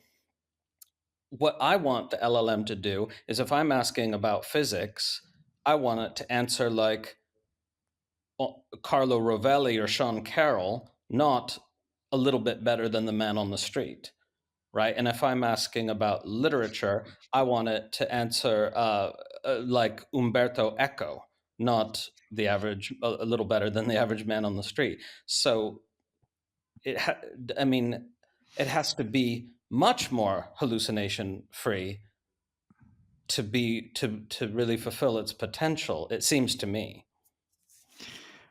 what I want the LLM to do is if I'm asking about physics, I want it to answer like Carlo Rovelli or Sean Carroll, not a little bit better than the man on the street, right? And if I'm asking about literature, I want it to answer like Umberto Eco, not the average, a little better than the average man on the street. So I mean, it has to be much more hallucination free to really fulfill its potential, it seems to me.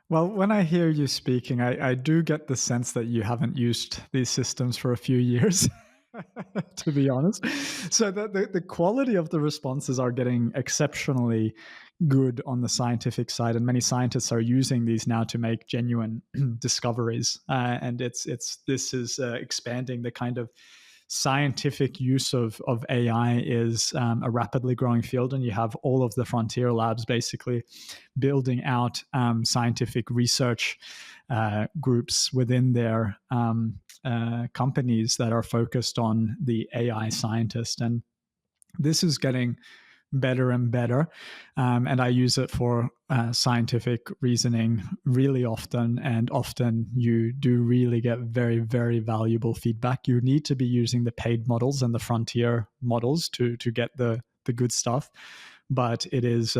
Well, when I hear you speaking, I do get the sense that you haven't used these systems for a few years, to be honest. So the quality of the responses are getting exceptionally good on the scientific side, and many scientists are using these now to make genuine discoveries. And this is expanding the kind of scientific use of AI is a rapidly growing field, and you have all of the frontier labs basically building out scientific research groups within their companies that are focused on the AI scientist. And this is getting better and better. And I use it for scientific reasoning really often. And often you do really get very, very valuable feedback. You need to be using the paid models and the frontier models to get the good stuff. But it is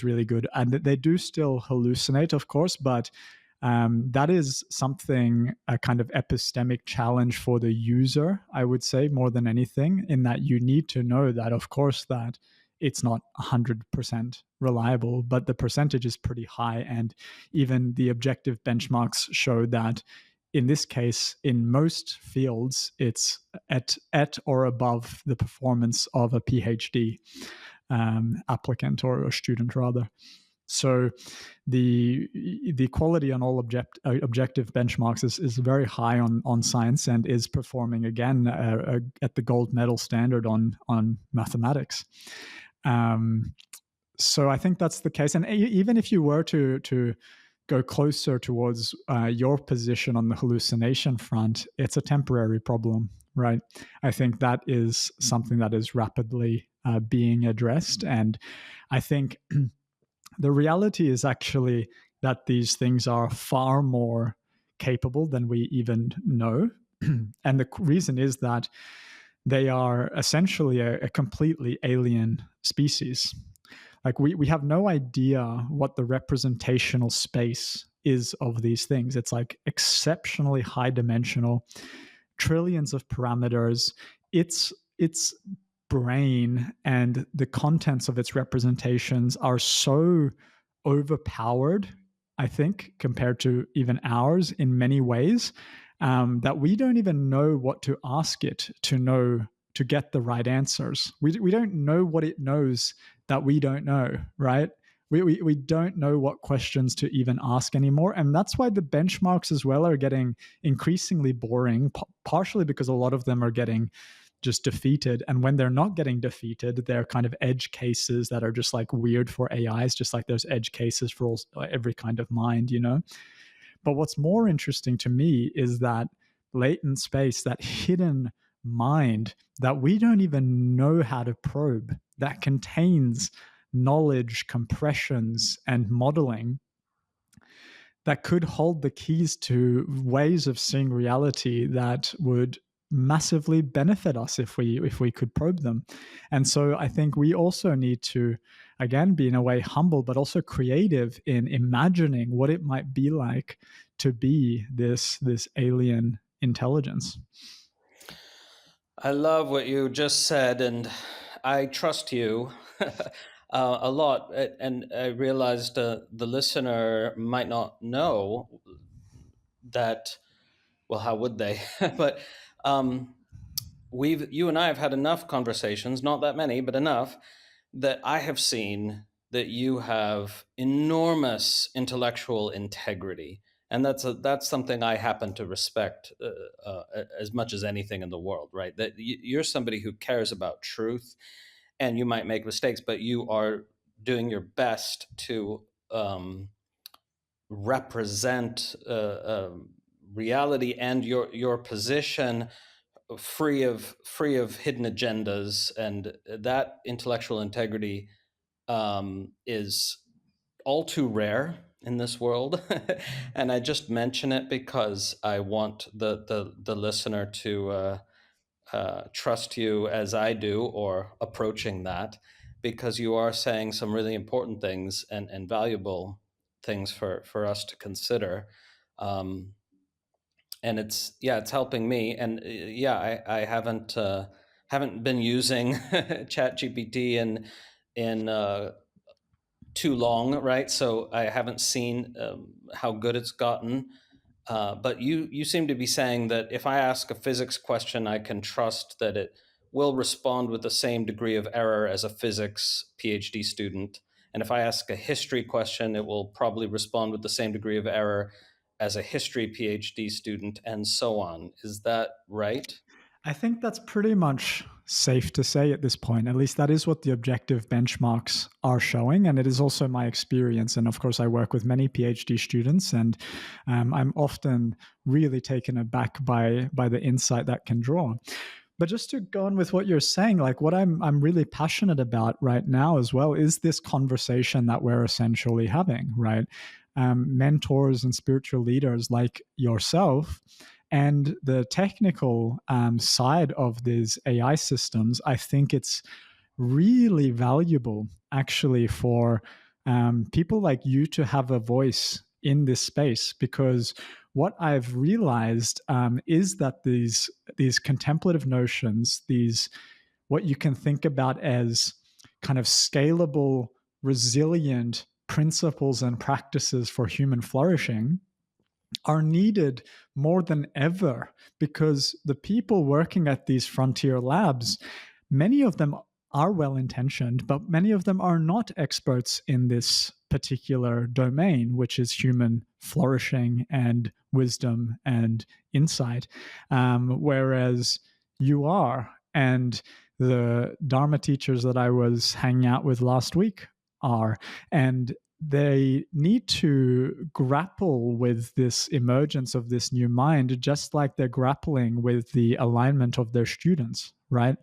really good. And they do still hallucinate, of course, but that is something, a kind of epistemic challenge for the user, I would say, more than anything, in that you need to know that, of course, that it's not 100% reliable, but the percentage is pretty high. And even the objective benchmarks show that in this case, in most fields, it's at or above the performance of a PhD applicant or student, rather. So the quality on all objective benchmarks is very high on science, and is performing again at the gold medal standard on mathematics. So I think that's the case. And even if you were to go closer towards your position on the hallucination front, it's a temporary problem, right? I think that is something that is rapidly being addressed. And I think the reality is actually that these things are far more capable than we even know. And the reason is that they are essentially a completely alien species. Like we have no idea what the representational space is of these things. It's like exceptionally high dimensional, trillions of parameters. Its brain and the contents of its representations are so overpowered, I think, compared to even ours in many ways, that we don't even know what to ask it to get the right answers. We don't know what it knows that we don't know, right? We don't know what questions to even ask anymore. And that's why the benchmarks as well are getting increasingly boring, partially because a lot of them are getting just defeated. And when they're not getting defeated, they're kind of edge cases that are just like weird for AIs, just like there's edge cases for every kind of mind, you know? But what's more interesting to me is that latent space, that hidden mind that we don't even know how to probe, that contains knowledge, compressions, and modeling that could hold the keys to ways of seeing reality that would massively benefit us if we could probe them. And so I think we also need to, again, be in a way humble, but also creative in imagining what it might be like to be this alien intelligence. I love what you just said, and I trust you a lot. And I realized the listener might not know that. Well, how would they? But you and I have had enough conversations, not that many, but enough, that I have seen that you have enormous intellectual integrity. And that's something I happen to respect as much as anything in the world, right? That you're somebody who cares about truth, and you might make mistakes, but you are doing your best to represent reality and your position free of hidden agendas, and that intellectual integrity is all too rare in this world. And I just mention it because I want the listener to trust you as I do, or approaching that, because you are saying some really important things and valuable things for us to consider. And it's helping me. And I haven't haven't been using ChatGPT in too long, right? So I haven't seen how good it's gotten. But you seem to be saying that if I ask a physics question, I can trust that it will respond with the same degree of error as a physics PhD student. And if I ask a history question, it will probably respond with the same degree of error as a history PhD student, and so on. Is that right? I think that's pretty much safe to say at this point. At least that is what the objective benchmarks are showing. And it is also my experience. And of course, I work with many PhD students, and I'm often really taken aback by the insight that can draw. But just to go on with what you're saying, like what I'm really passionate about right now as well is this conversation that we're essentially having, right? Mentors and spiritual leaders like yourself and the technical side of these AI systems, I think it's really valuable actually for people like you to have a voice in this space, because what I've realized is that these contemplative notions, these what you can think about as kind of scalable, resilient principles and practices for human flourishing are needed more than ever, because the people working at these frontier labs, many of them are well intentioned, but many of them are not experts in this particular domain, which is human flourishing and wisdom and insight. Whereas you are, and the Dharma teachers that I was hanging out with last week are. And they need to grapple with this emergence of this new mind, just like they're grappling with the alignment of their students, right?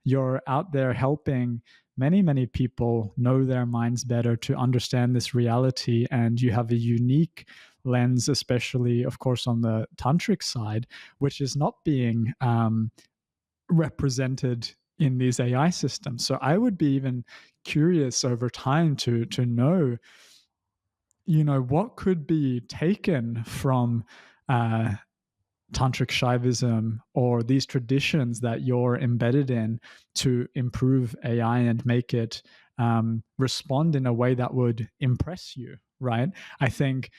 You're out there helping many, many people know their minds better, to understand this reality. And you have a unique lens, especially, of course, on the tantric side, which is not being represented in these AI systems. So I would be even curious over time to know, what could be taken from tantric Shaivism or these traditions that you're embedded in to improve AI and make it respond in a way that would impress you, right? I think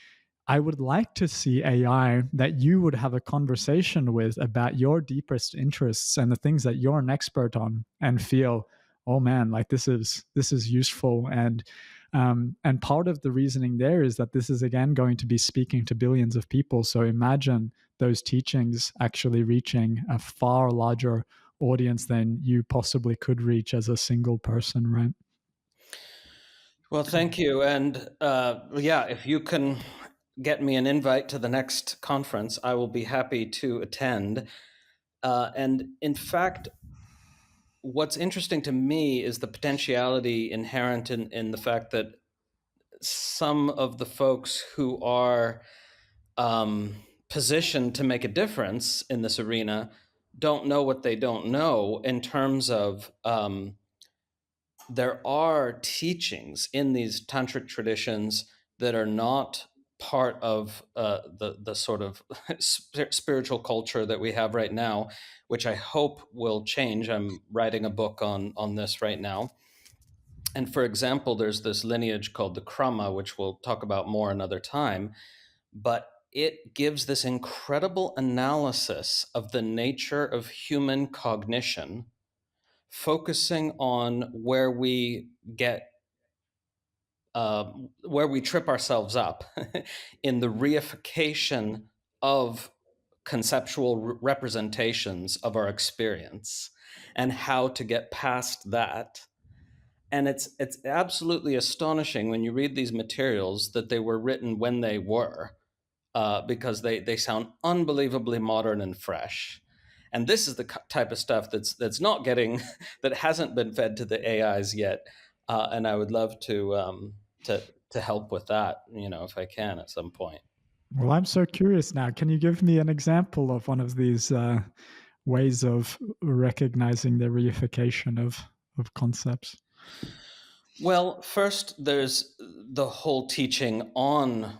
I would like to see AI that you would have a conversation with about your deepest interests and the things that you're an expert on, and feel, oh man, like this is useful. And part of the reasoning there is that this is again going to be speaking to billions of people. So imagine those teachings actually reaching a far larger audience than you possibly could reach as a single person, right? Well, thank you. And yeah, if you can get me an invite to the next conference, I will be happy to attend. And in fact, what's interesting to me is the potentiality inherent in the fact that some of the folks who are positioned to make a difference in this arena don't know what they don't know, in terms of there are teachings in these tantric traditions that are not part of the sort of spiritual culture that we have right now, which I hope will change. I'm writing a book on this right now. And for example, there's this lineage called the Krama, which we'll talk about more another time, but it gives this incredible analysis of the nature of human cognition, focusing on where we get where we trip ourselves up in the reification of conceptual representations of our experience, and how to get past that. And it's absolutely astonishing when you read these materials that they were written when they were, because they sound unbelievably modern and fresh. And this is the type of stuff that's not getting that hasn't been fed to the AIs yet. And I would love to help with that, if I can at some point. Well, I'm so curious now. Can you give me an example of one of these ways of recognizing the reification of concepts? Well, first, there's the whole teaching on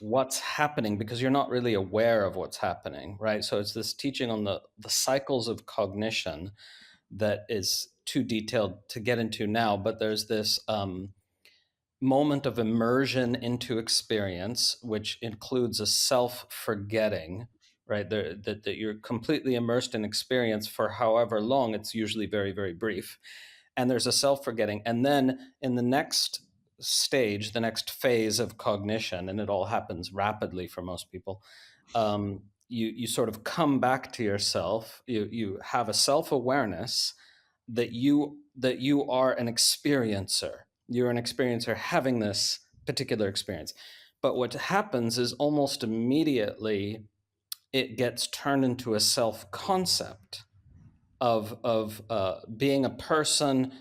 what's happening, because you're not really aware of what's happening, right? So it's this teaching on the cycles of cognition that is too detailed to get into now, but there's this moment of immersion into experience, which includes a self-forgetting, right? That you're completely immersed in experience for however long. It's usually very, very brief. And there's a self-forgetting. And then in the next stage, the next phase of cognition, and it all happens rapidly for most people, you sort of come back to yourself. You have a self-awareness that you are an experiencer. You're an experiencer having this particular experience. But what happens is almost immediately it gets turned into a self-concept of being a person,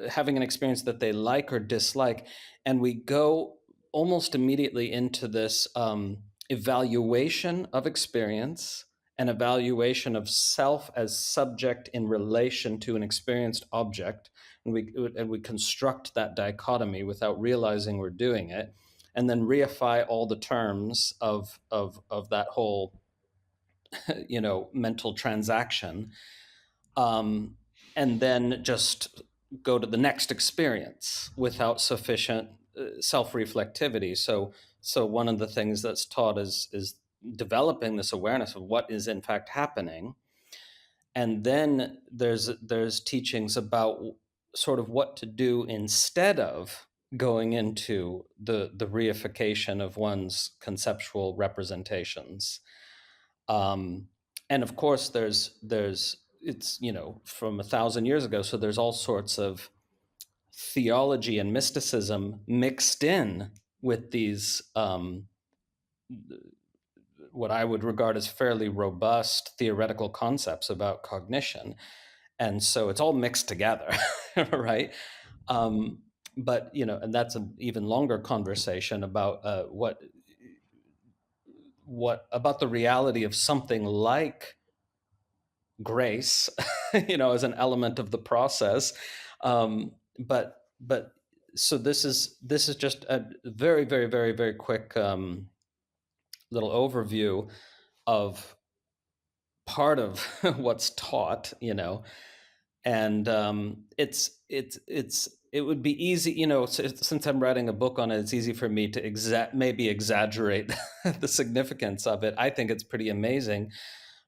having an experience that they like or dislike. And we go almost immediately into this evaluation of experience, an evaluation of self as subject in relation to an experienced object. And we construct that dichotomy without realizing we're doing it, and then reify all the terms of that whole mental transaction, and then just go to the next experience without sufficient self-reflectivity. So one of the things that's taught is developing this awareness of what is in fact happening. And then there's teachings about sort of what to do instead of going into the reification of one's conceptual representations. And of course, there's it's from 1,000 years ago, so there's all sorts of theology and mysticism mixed in with these what I would regard as fairly robust theoretical concepts about cognition, and so it's all mixed together, right? But and that's an even longer conversation about what about the reality of something like grace, as an element of the process. But so this is just a very, very, very, very quick little overview of part of what's taught, and it would be easy, since I'm writing a book on it, it's easy for me to maybe exaggerate the significance of it. I think it's pretty amazing,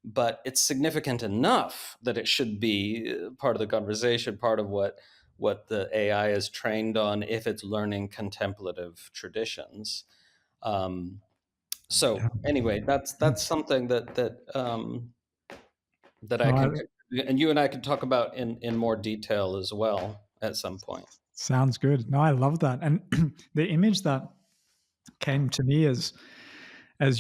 but it's significant enough that it should be part of the conversation, part of what the AI is trained on if it's learning contemplative traditions. So anyway, that's something that I can, and you and I can talk about in more detail as well at some point. Sounds good. No, I love that. And the image that came to me as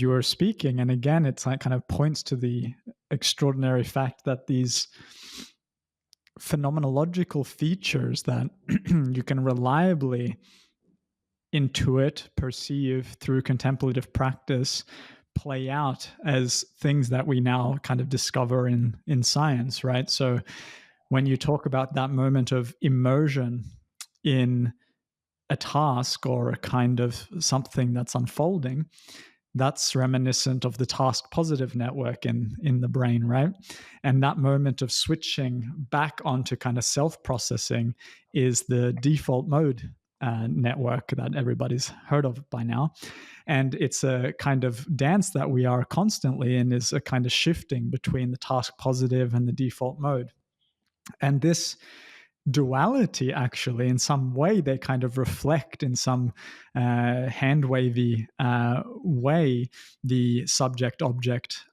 you were speaking, and again, it's like kind of points to the extraordinary fact that these phenomenological features that you can reliably intuit, perceive through contemplative practice play out as things that we now kind of discover in science, right? So when you talk about that moment of immersion in a task or a kind of something that's unfolding, that's reminiscent of the task positive network in the brain, right? And that moment of switching back onto kind of self-processing is the default mode network that everybody's heard of by now. And it's a kind of dance that we are constantly in, is a kind of shifting between the task positive and the default mode. And this duality, actually, in some way, they kind of reflect in some hand-wavy way the subject-object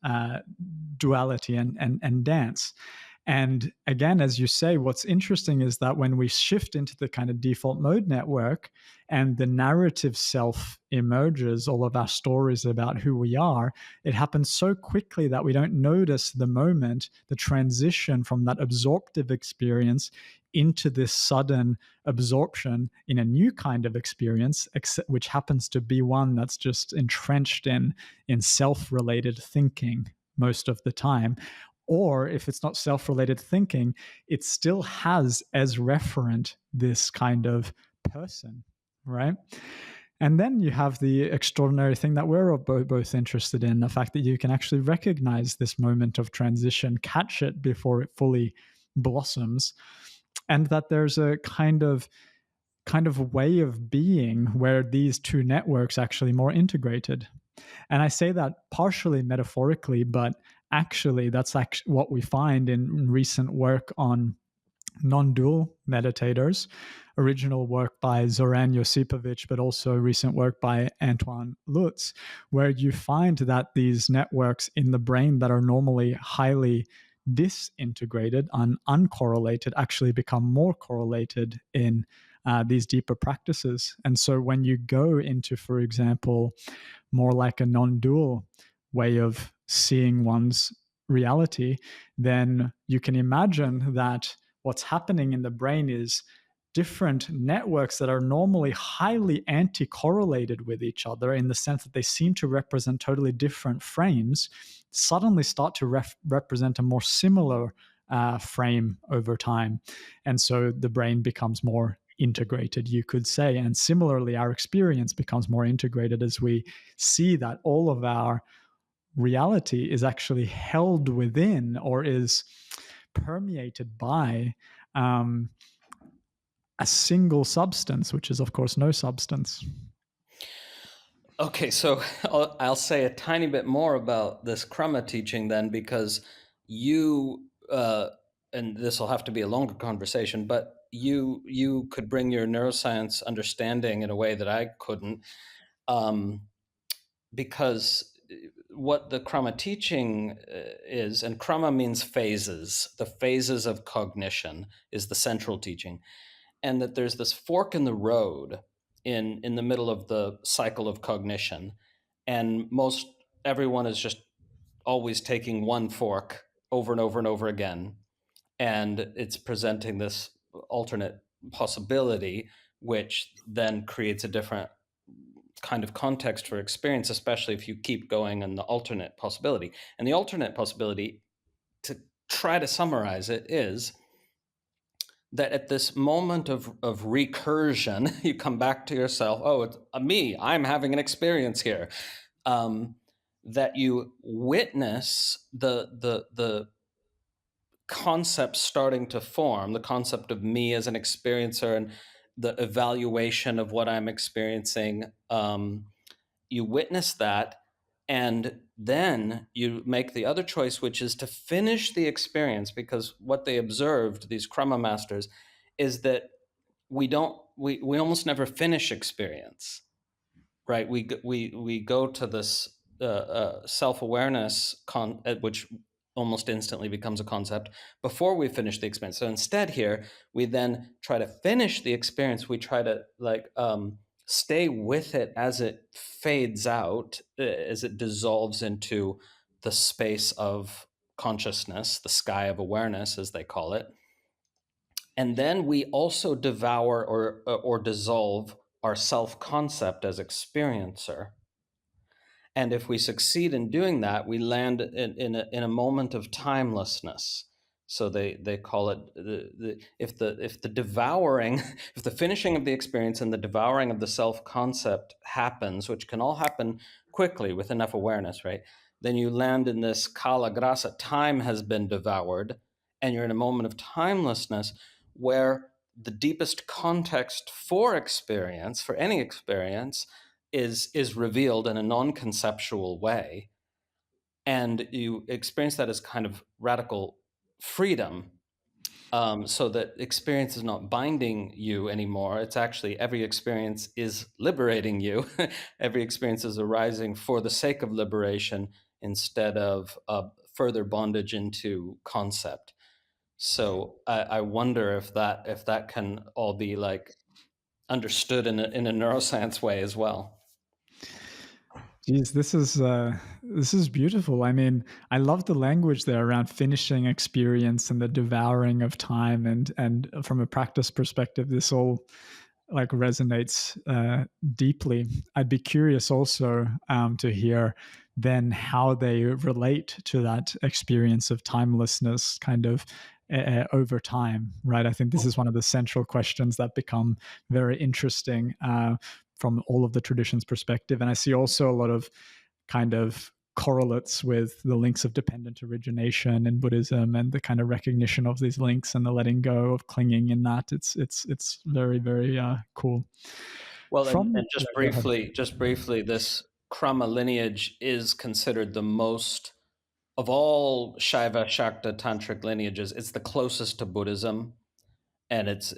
duality and dance. And again, as you say, what's interesting is that when we shift into the kind of default mode network and the narrative self emerges, all of our stories about who we are, it happens so quickly that we don't notice the moment, the transition from that absorptive experience into this sudden absorption in a new kind of experience, which happens to be one that's just entrenched in self-related thinking most of the time. Or if it's not self-related thinking, it still has as referent this kind of person, right? And then you have the extraordinary thing that we're both interested in, the fact that you can actually recognize this moment of transition, catch it before it fully blossoms, and that there's a kind of way of being where these two networks actually more integrated. And I say that partially metaphorically, but actually that's actually what we find in recent work on non-dual meditators, original work by Zoran Josipovic, but also recent work by Antoine Lutz, where you find that these networks in the brain that are normally highly disintegrated and uncorrelated actually become more correlated in these deeper practices. And so when you go into, for example, more like a non-dual way of seeing one's reality, then you can imagine that what's happening in the brain is different networks that are normally highly anti-correlated with each other in the sense that they seem to represent totally different frames, suddenly start to represent a more similar frame over time. And so the brain becomes more integrated, you could say. And similarly, our experience becomes more integrated as we see that all of our reality is actually held within or is permeated by a single substance, which is, of course, no substance. Okay, so I'll say a tiny bit more about this Krama teaching then, because you, and this will have to be a longer conversation, but you could bring your neuroscience understanding in a way that I couldn't, because what the Krama teaching is, and Krama means phases, the phases of cognition is the central teaching, and that there's this fork in the road in the middle of the cycle of cognition, and most everyone is just always taking one fork over and over and over again, and it's presenting this alternate possibility, which then creates a different kind of context for experience, especially if you keep going in the alternate possibility. And the alternate possibility, to try to summarize it, is that at this moment of recursion, you come back to yourself, oh, it's me, I'm having an experience here. That you witness the concept starting to form, the concept of me as an experiencer and the evaluation of what I'm experiencing. You witness that, and then you make the other choice, which is to finish the experience, because what they observed, these Krama masters, is that we almost never finish experience, right? We go to this self-awareness which almost instantly becomes a concept before we finish the experience. So instead here, we then try to finish the experience. We try to stay with it as it fades out, as it dissolves into the space of consciousness, the sky of awareness, as they call it. And then we also devour or dissolve our self-concept as experiencer. And if we succeed in doing that, we land in a moment of timelessness. So they call it if the devouring, if the finishing of the experience and the devouring of the self-concept happens, which can all happen quickly with enough awareness, right? Then you land in this kala grasa, time has been devoured, and you're in a moment of timelessness where the deepest context for experience, for any experience, is revealed in a non-conceptual way, and you experience that as kind of radical freedom, so that experience is not binding you anymore. It's actually, every experience is liberating you. Every experience is arising for the sake of liberation instead of further bondage into concept. So I wonder if that can all be like understood in a neuroscience way as well. Geez, this is beautiful. I mean, I love the language there around finishing experience and the devouring of time, and from a practice perspective, this all like resonates deeply. I'd be curious also to hear then how they relate to that experience of timelessness, kind of over time, right? I think this is one of the central questions that become very interesting from all of the traditions' perspective. And I see also a lot of kind of correlates with the links of dependent origination in Buddhism, and the kind of recognition of these links and the letting go of clinging in that. It's very, very cool. Well, and Yeah, go ahead. just briefly, this Krama lineage is considered the most of all Shaiva Shakta tantric lineages. It's the closest to Buddhism, and it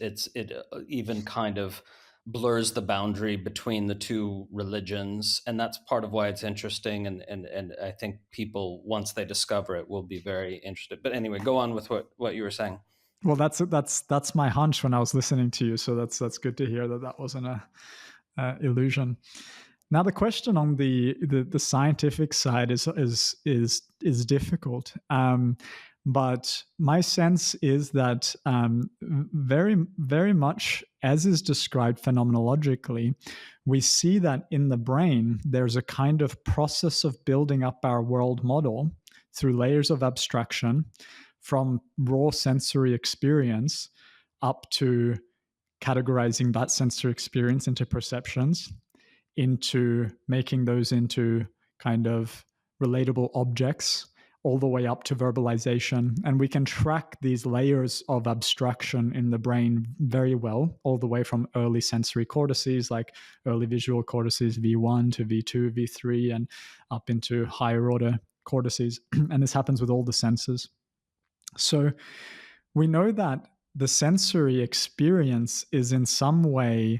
even kind of blurs the boundary between the two religions, and that's part of why it's interesting. And I think people, once they discover it, will be very interested. But anyway, go on with what you were saying. Well, that's my hunch when I was listening to you. So that's good to hear that wasn't a illusion. Now, the question on the scientific side is difficult, but my sense is that very, very much as is described phenomenologically, we see that in the brain there's a kind of process of building up our world model through layers of abstraction, from raw sensory experience up to categorizing that sensory experience into perceptions, into making those into kind of relatable objects, all the way up to verbalization. And we can track these layers of abstraction in the brain very well, all the way from early sensory cortices, like early visual cortices, V1 to V2, V3, and up into higher order cortices. And this happens with all the senses. So we know that the sensory experience is in some way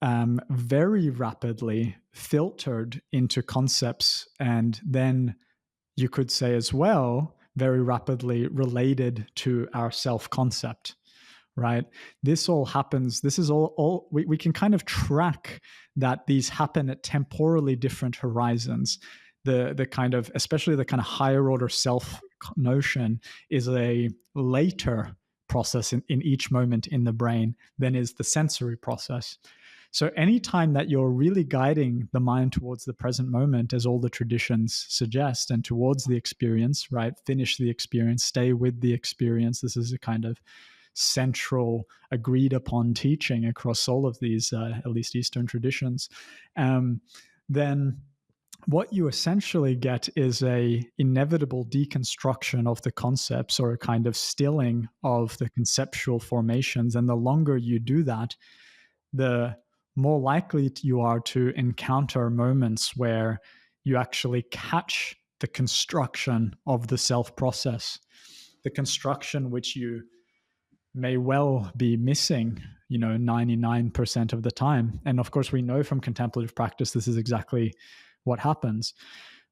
very rapidly filtered into concepts, and then you could say as well, very rapidly related to our self-concept, right? This all happens, this is all we can kind of track that these happen at temporally different horizons. The kind of, especially the kind of higher order self notion is a later process in each moment in the brain than is the sensory process. So anytime that you're really guiding the mind towards the present moment, as all the traditions suggest, and towards the experience, right? Finish the experience, stay with the experience. This is a kind of central agreed upon teaching across all of these, at least Eastern traditions. Then what you essentially get is a inevitable deconstruction of the concepts, or a kind of stilling of the conceptual formations. And the longer you do that, the more likely you are to encounter moments where you actually catch the construction of the self process, the construction which you may well be missing, 99% of the time. And of course, we know from contemplative practice this is exactly what happens,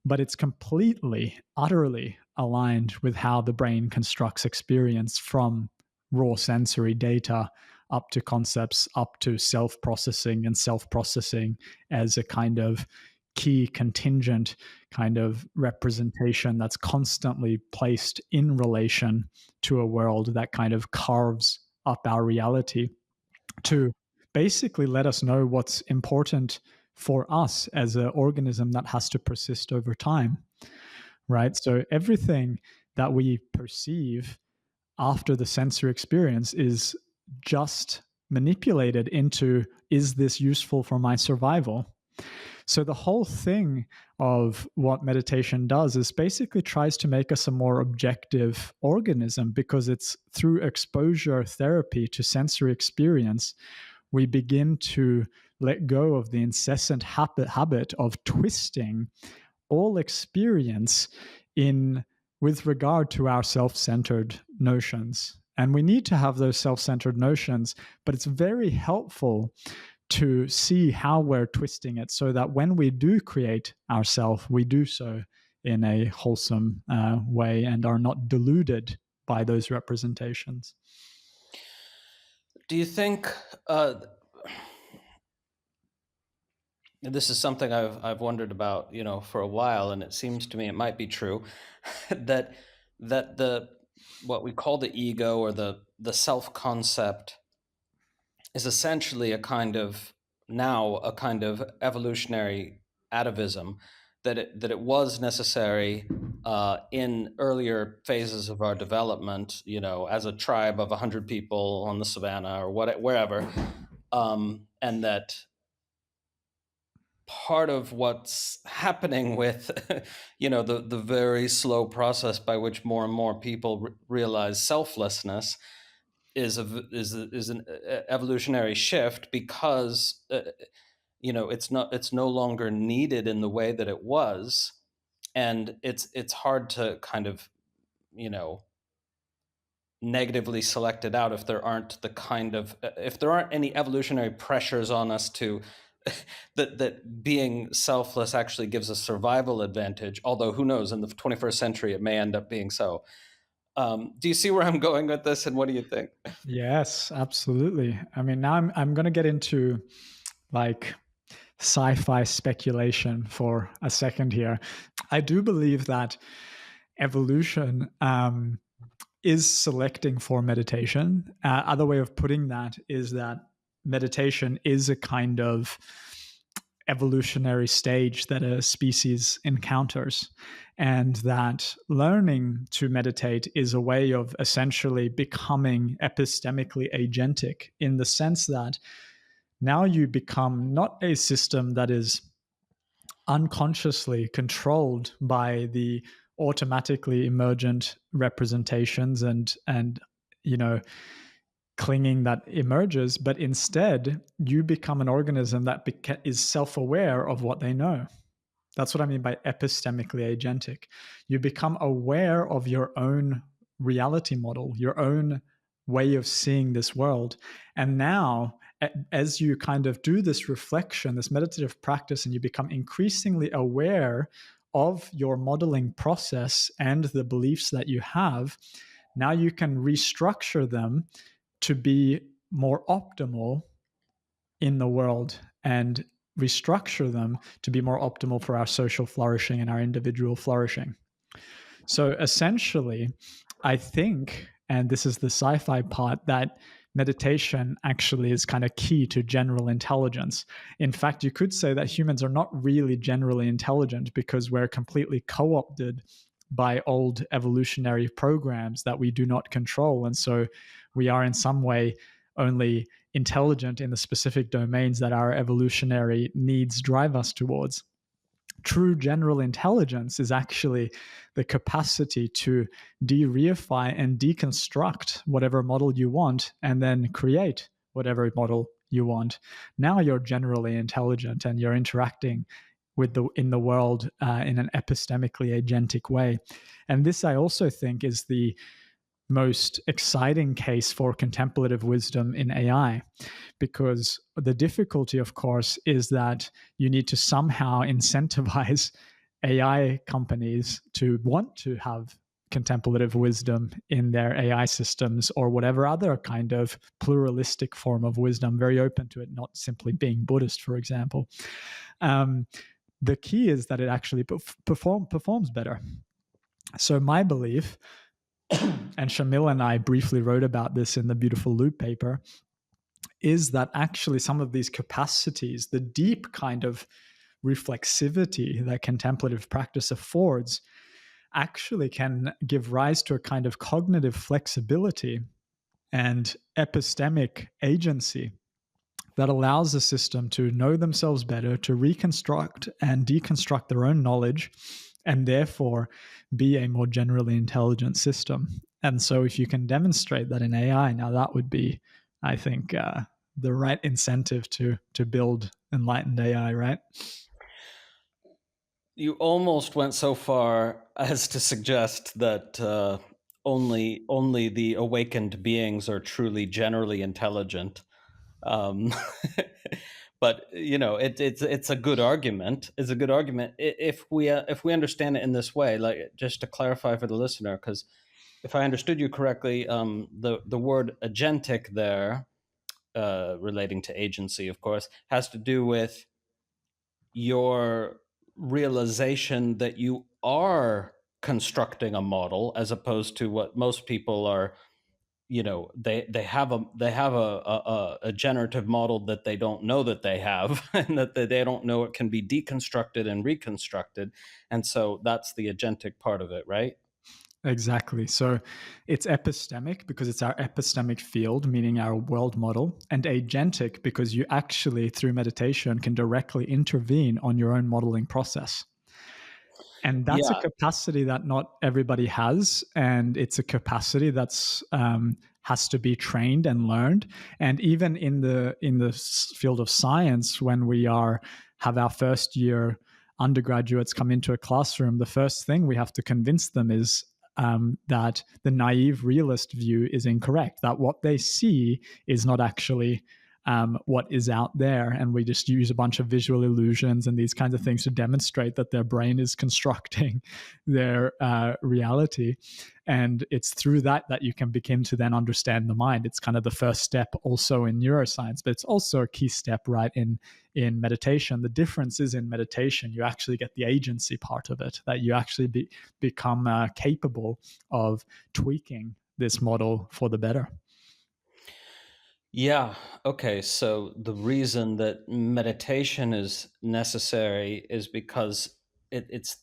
but it's completely, utterly aligned with how the brain constructs experience, from raw sensory data up to concepts, up to self-processing, and self-processing as a kind of key contingent kind of representation that's constantly placed in relation to a world that kind of carves up our reality to basically let us know what's important for us as an organism that has to persist over time, right? So everything that we perceive after the sensory experience is just manipulated into, is this useful for my survival? So the whole thing of what meditation does is basically tries to make us a more objective organism, because it's through exposure therapy to sensory experience, we begin to let go of the incessant habit of twisting all experience in with regard to our self-centered notions. And we need to have those self-centered notions, but it's very helpful to see how we're twisting it, so that when we do create ourself, we do so in a wholesome way and are not deluded by those representations. Do you think this is something I've wondered about, for a while, and it seems to me it might be true that the what we call the ego, or the self concept, is essentially a kind of evolutionary atavism, that it was necessary in earlier phases of our development, as a tribe of 100 people on the savannah or wherever, and that part of what's happening with, the very slow process by which more and more people realize selflessness is an evolutionary shift, because it's no longer needed in the way that it was, and it's hard to kind of you know negatively selected out if there aren't any evolutionary pressures on us to that being selfless actually gives a survival advantage, although who knows, in the 21st century it may end up being so. Do you see where I'm going with this, and what do you think? Yes, absolutely. I mean, now I'm going to get into like sci-fi speculation for a second here. I do believe that evolution is selecting for meditation. Other way of putting that is that meditation is a kind of evolutionary stage that a species encounters, and that learning to meditate is a way of essentially becoming epistemically agentic, in the sense that now you become not a system that is unconsciously controlled by the automatically emergent representations and clinging that emerges, but instead you become an organism that is self-aware of what they know. That's what I mean by epistemically agentic. You become aware of your own reality model, your own way of seeing this world. And now, as you kind of do this reflection, this meditative practice, and you become increasingly aware of your modeling process and the beliefs that you have, now you can restructure them to be more optimal in the world, and restructure them to be more optimal for our social flourishing and our individual flourishing. So essentially, I think, and this is the sci-fi part, that meditation actually is kind of key to general intelligence. In fact, you could say that humans are not really generally intelligent because we're completely co-opted by old evolutionary programs that we do not control. And so we are in some way only intelligent in the specific domains that our evolutionary needs drive us towards. True general intelligence is actually the capacity to de-reify and deconstruct whatever model you want and then create whatever model you want. Now you're generally intelligent and you're interacting in the world in an epistemically agentic way. And this, I also think, is the most exciting case for contemplative wisdom in AI, because the difficulty, of course, is that you need to somehow incentivize AI companies to want to have contemplative wisdom in their AI systems, or whatever other kind of pluralistic form of wisdom, very open to it, not simply being Buddhist, for example. The key is that it actually performs better. So my belief, and Shamil and I briefly wrote about this in the Beautiful Loop paper, is that actually some of these capacities, the deep kind of reflexivity that contemplative practice affords, actually can give rise to a kind of cognitive flexibility and epistemic agency that allows the system to know themselves better, to reconstruct and deconstruct their own knowledge, and therefore be a more generally intelligent system. And so if you can demonstrate that in AI, now that would be, I think, the right incentive to build enlightened AI, right? You almost went so far as to suggest that only the awakened beings are truly generally intelligent. But it's a good argument. It's a good argument if we understand it in this way. Like, just to clarify for the listener, because if I understood you correctly, the word agentic there, relating to agency, of course, has to do with your realization that you are constructing a model, as opposed to what most people are. They have a generative model that they don't know that they have, and that they don't know it can be deconstructed and reconstructed, and so that's the agentic part of it, right? Exactly. So it's epistemic because it's our epistemic field, meaning our world model, and agentic because you actually, through meditation, can directly intervene on your own modeling process. And that's a Yeah. capacity that not everybody has, and it's a capacity that's has to be trained and learned. And even in the field of science, when we have our first year undergraduates come into a classroom, the first thing we have to convince them is that the naive realist view is incorrect, that what they see is not actually what is out there. And we just use a bunch of visual illusions and these kinds of things to demonstrate that their brain is constructing their reality. And it's through that you can begin to then understand the mind. It's kind of the first step also in neuroscience, but it's also a key step, right, in meditation. The difference is in meditation, you actually get the agency part of it, that you actually become capable of tweaking this model for the better. Yeah. Okay. So the reason that meditation is necessary is because it's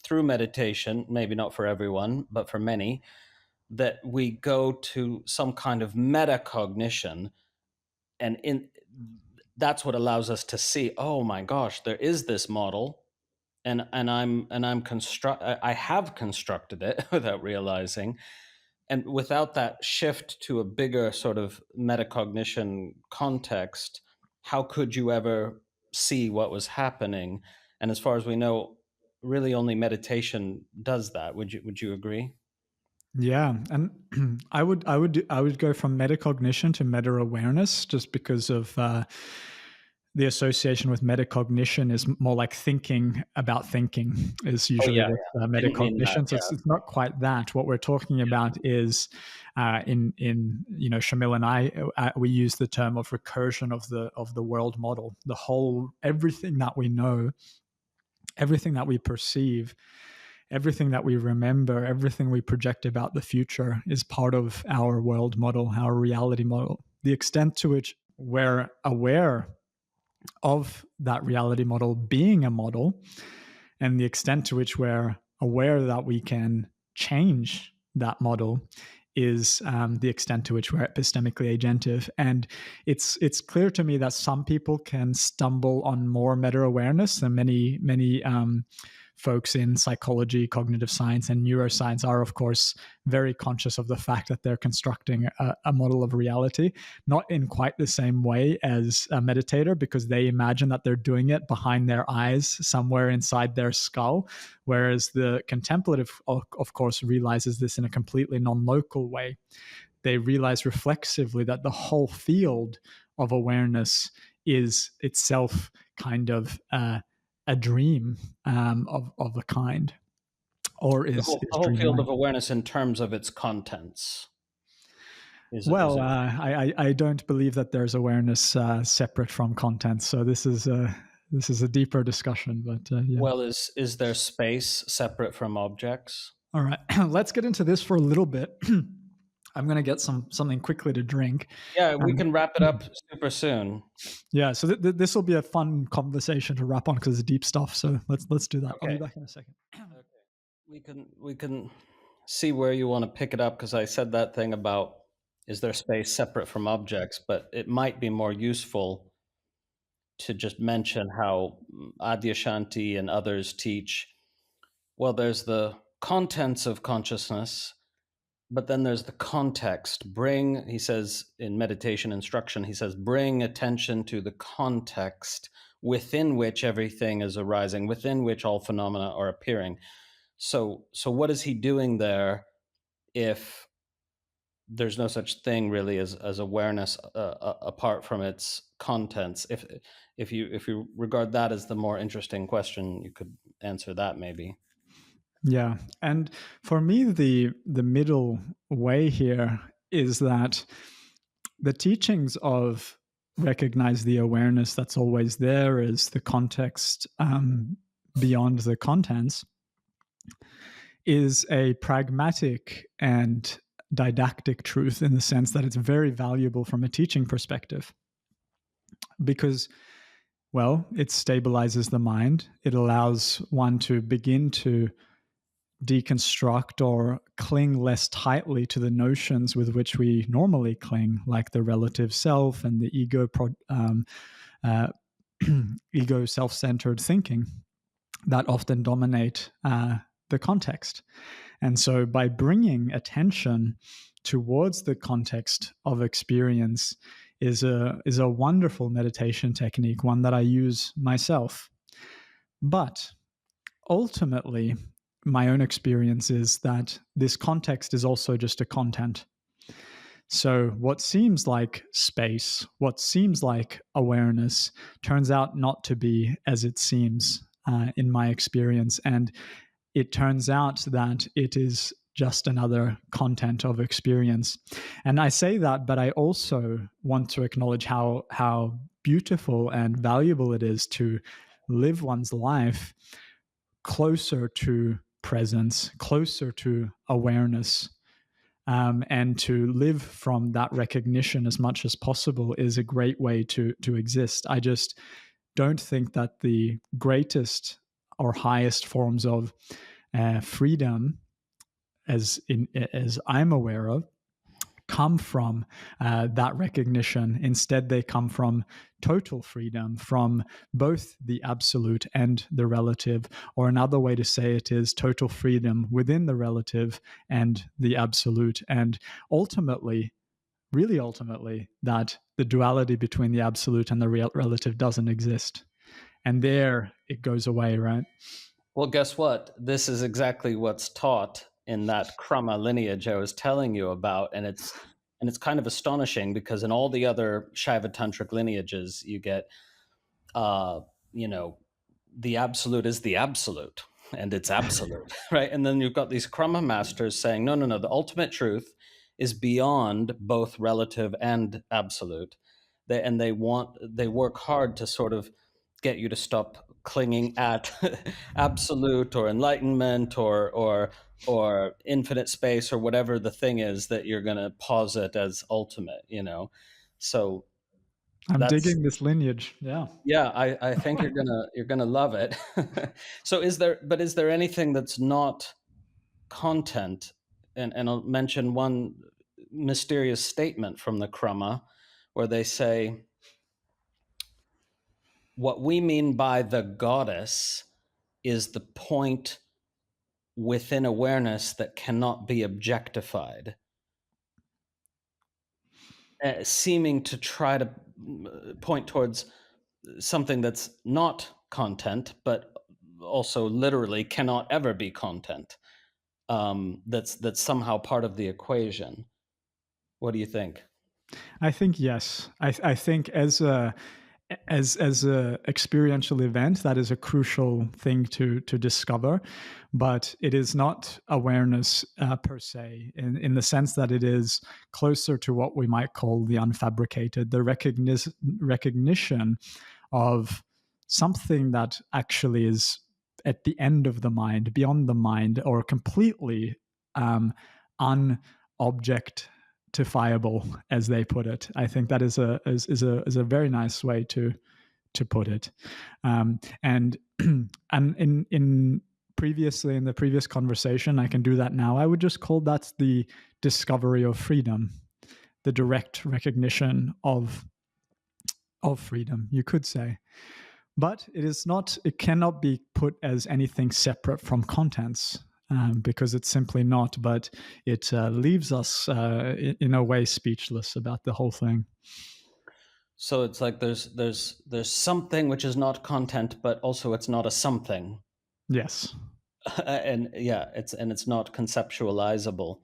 through meditation, maybe not for everyone, but for many, that we go to some kind of metacognition, and that's what allows us to see, oh my gosh, there is this model, and I have constructed it without realizing. And without that shift to a bigger sort of metacognition context, how could you ever see what was happening? And as far as we know, really only meditation does that. Would you agree? Yeah, and I would go from metacognition to meta awareness, just because of the association with metacognition is more like thinking about thinking is Oh usually yeah, with yeah. Didn't mean that. metacognition. So Yeah. it's not quite that. What we're talking about is in Shamil and I we use the term of recursion of the world model. The whole everything that we know, everything that we perceive, everything that we remember, everything we project about the future is part of our world model, our reality model. The extent to which we're aware of that reality model being a model, and the extent to which we're aware that we can change that model is the extent to which we're epistemically agentive. And it's clear to me that some people can stumble on more meta awareness than many folks in psychology, cognitive science, and neuroscience are, of course, very conscious of the fact that they're constructing a model of reality, not in quite the same way as a meditator, because they imagine that they're doing it behind their eyes, somewhere inside their skull, whereas the contemplative, of course, realizes this in a completely non-local way. They realize reflexively that the whole field of awareness is itself kind of a dream of a kind, or The is whole, the whole field dreamlike. of awareness in terms of its contents is Well, it? I don't believe that there's awareness separate from content. So this is a deeper discussion. But yeah. Well, is there space separate from objects? All right, let's get into this for a little bit. I'm going to get something quickly to drink. Yeah, we Um, can wrap it up super soon. yeah, so this will be a fun conversation to wrap on because it's deep stuff. So let's do that. I'll be Okay. back in a second. Okay. We can see where you want to pick it up, because I said that thing about, is there space separate from objects, but it might be more useful to just mention how Adyashanti and others teach, well, there's the contents of consciousness, but then there's the context. Bring, he says in meditation instruction, he says, bring attention to the context within which everything is arising, within which all phenomena are appearing. So what is he doing there if there's no such thing really as awareness apart from its contents? If you regard that as the more interesting question, you could answer that maybe. Yeah, and for me, the middle way here is that the teachings of recognize the awareness that's always there as the context beyond the contents is a pragmatic and didactic truth, in the sense that it's very valuable from a teaching perspective, because, well, it stabilizes the mind. It allows one to begin to deconstruct or cling less tightly to the notions with which we normally cling, like the relative self and the uh, ego self-centered thinking that often dominate the context. And so by bringing attention towards the context of experience is a wonderful meditation technique, one that I use myself. But ultimately, my own experience is that this context is also just a content. So, what seems like space, what seems like awareness, turns out not to be as it seems in my experience. And it turns out that it is just another content of experience. And I say that, but I also want to acknowledge how beautiful and valuable it is to live one's life closer to presence, closer to awareness. And to live from that recognition as much as possible is a great way to exist. I just don't think that the greatest or highest forms of freedom, as I'm aware of, come from that recognition. Instead, they come from total freedom, from both the absolute and the relative. Or another way to say it is total freedom within the relative and the absolute. And ultimately, really ultimately, that the duality between the absolute and the relative doesn't exist. And there it goes away, right? Well, guess what? This is exactly what's taught in that Krama lineage I was telling you about, and it's kind of astonishing because in all the other Shaiva tantric lineages, you get, you know, the absolute is the absolute, and it's absolute, right? And then you've got these Krama masters saying, no, no, no, the ultimate truth is beyond both relative and absolute. They work hard to sort of get you to stop clinging at absolute or enlightenment or infinite space or whatever the thing is that you're going to posit as ultimate, you know. So I'm that's, digging this lineage. Yeah. yeah, I think you're gonna love it. So is there anything that's not content? And I'll mention one mysterious statement from the Krama where they say, what we mean by the goddess is the point within awareness that cannot be objectified, seeming to try to point towards something that's not content, but also literally cannot ever be content. That's somehow part of the equation. What do you think? I think yes. I think as a experiential event, that is a crucial thing to discover, but it is not awareness per se, in the sense that it is closer to what we might call the unfabricated, the recognition of something that actually is at the end of the mind, beyond the mind, or completely unobjectifiable, as they put it. I think that is a very nice way to put it. And in previously in the previous conversation, I can do that now. I would just call that the discovery of freedom, the direct recognition of freedom, you could say. But it is not. It cannot be put as anything separate from contents. Because it's simply not, but it leaves us in a way speechless about the whole thing. So it's like there's something which is not content, but also it's not a something. Yes. And yeah, it's not conceptualizable.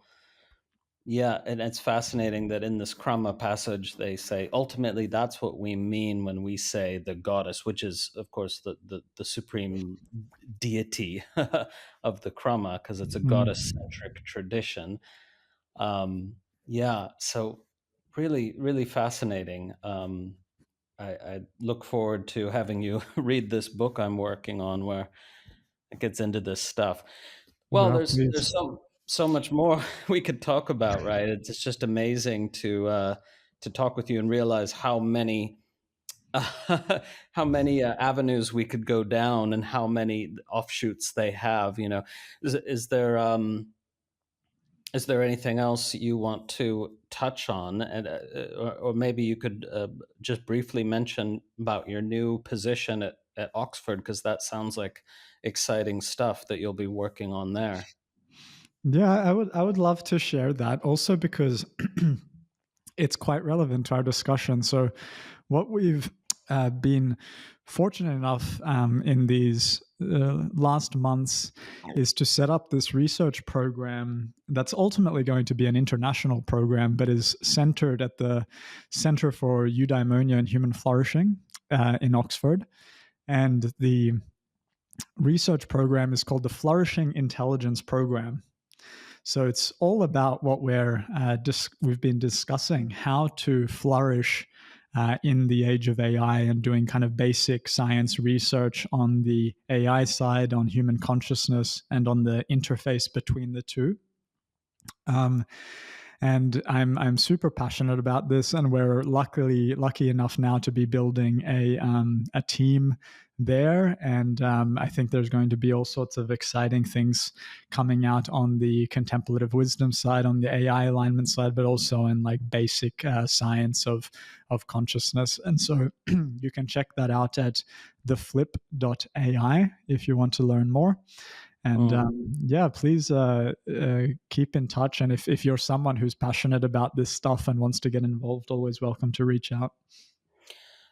Yeah, and it's fascinating that in this Krama passage they say ultimately that's what we mean when we say the goddess, which is of course the supreme deity of the Krama, because it's a goddess-centric tradition. Yeah, so really, really fascinating. I look forward to having you read this book I'm working on where it gets into this stuff. Well, Well, there's please. so much more we could talk about, right? It's just amazing to talk with you and realize how many how many avenues we could go down and how many offshoots they have. Is there anything else you want to touch on, and or maybe you could just briefly mention about your new position at Oxford, because that sounds like exciting stuff that you'll be working on there. Yeah, I would love to share that also because it's quite relevant to our discussion. So, what we've been fortunate enough in these last months is to set up this research program that's ultimately going to be an international program, but is centered at the Center for Eudaimonia and Human Flourishing in Oxford. And the research program is called the Flourishing Intelligence Program. So it's all about what we've been discussing, how to flourish in the age of AI, and doing kind of basic science research on the AI side, on human consciousness, and on the interface between the two. And I'm super passionate about this, and we're lucky enough now to be building a team there. And I think there's going to be all sorts of exciting things coming out on the contemplative wisdom side, on the AI alignment side, but also in like basic science of consciousness. And so you can check that out at theflip.ai if you want to learn more. And yeah, please keep in touch. And if you're someone who's passionate about this stuff and wants to get involved, always welcome to reach out.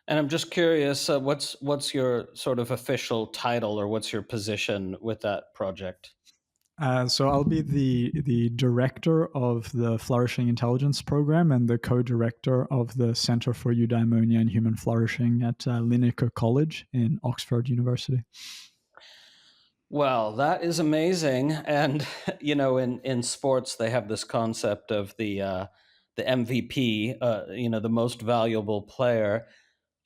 And I'm just curious, what's your sort of official title, or what's your position with that project? So I'll be the director of the Flourishing Intelligence Program and the co-director of the Center for Eudaimonia and Human Flourishing at Linacre College in Oxford University. Well, that is amazing. And in sports, they have this concept of the MVP, the most valuable player.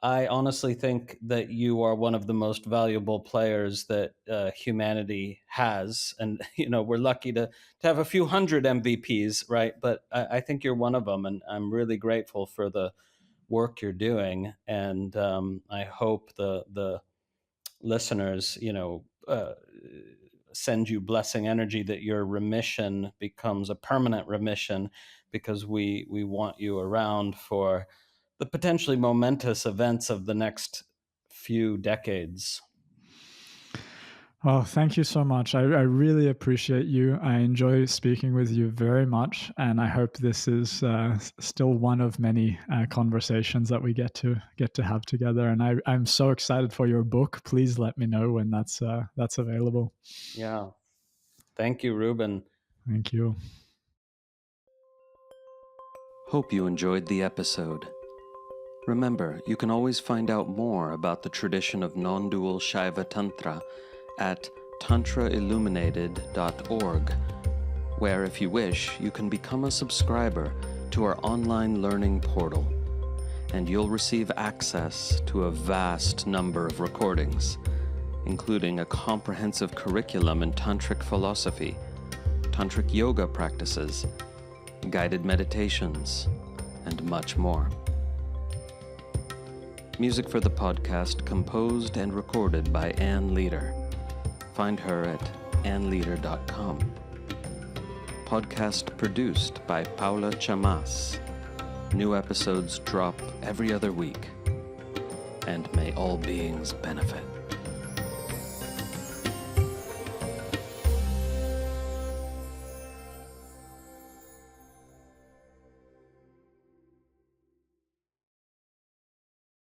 I honestly think that you are one of the most valuable players that humanity has, and we're lucky to have a few hundred MVPs, right? But I think you're one of them, and I'm really grateful for the work you're doing. And I hope the listeners, send you blessing energy, that your remission becomes a permanent remission, because we want you around for the potentially momentous events of the next few decades. Oh, thank you so much. I really appreciate you. I enjoy speaking with you very much. And I hope this is still one of many conversations that we get to have together. And I'm so excited for your book. Please let me know when that's available. Yeah. Thank you, Ruben. Thank you. Hope you enjoyed the episode. Remember, you can always find out more about the tradition of non-dual Shaiva Tantra at tantrailluminated.org, where, if you wish, you can become a subscriber to our online learning portal, and you'll receive access to a vast number of recordings, including a comprehensive curriculum in tantric philosophy, tantric yoga practices, guided meditations, and much more. Music for the podcast composed and recorded by Ann Leader. Find her at annleader.com. Podcast produced by Paula Chamas. New episodes drop every other week. And may all beings benefit.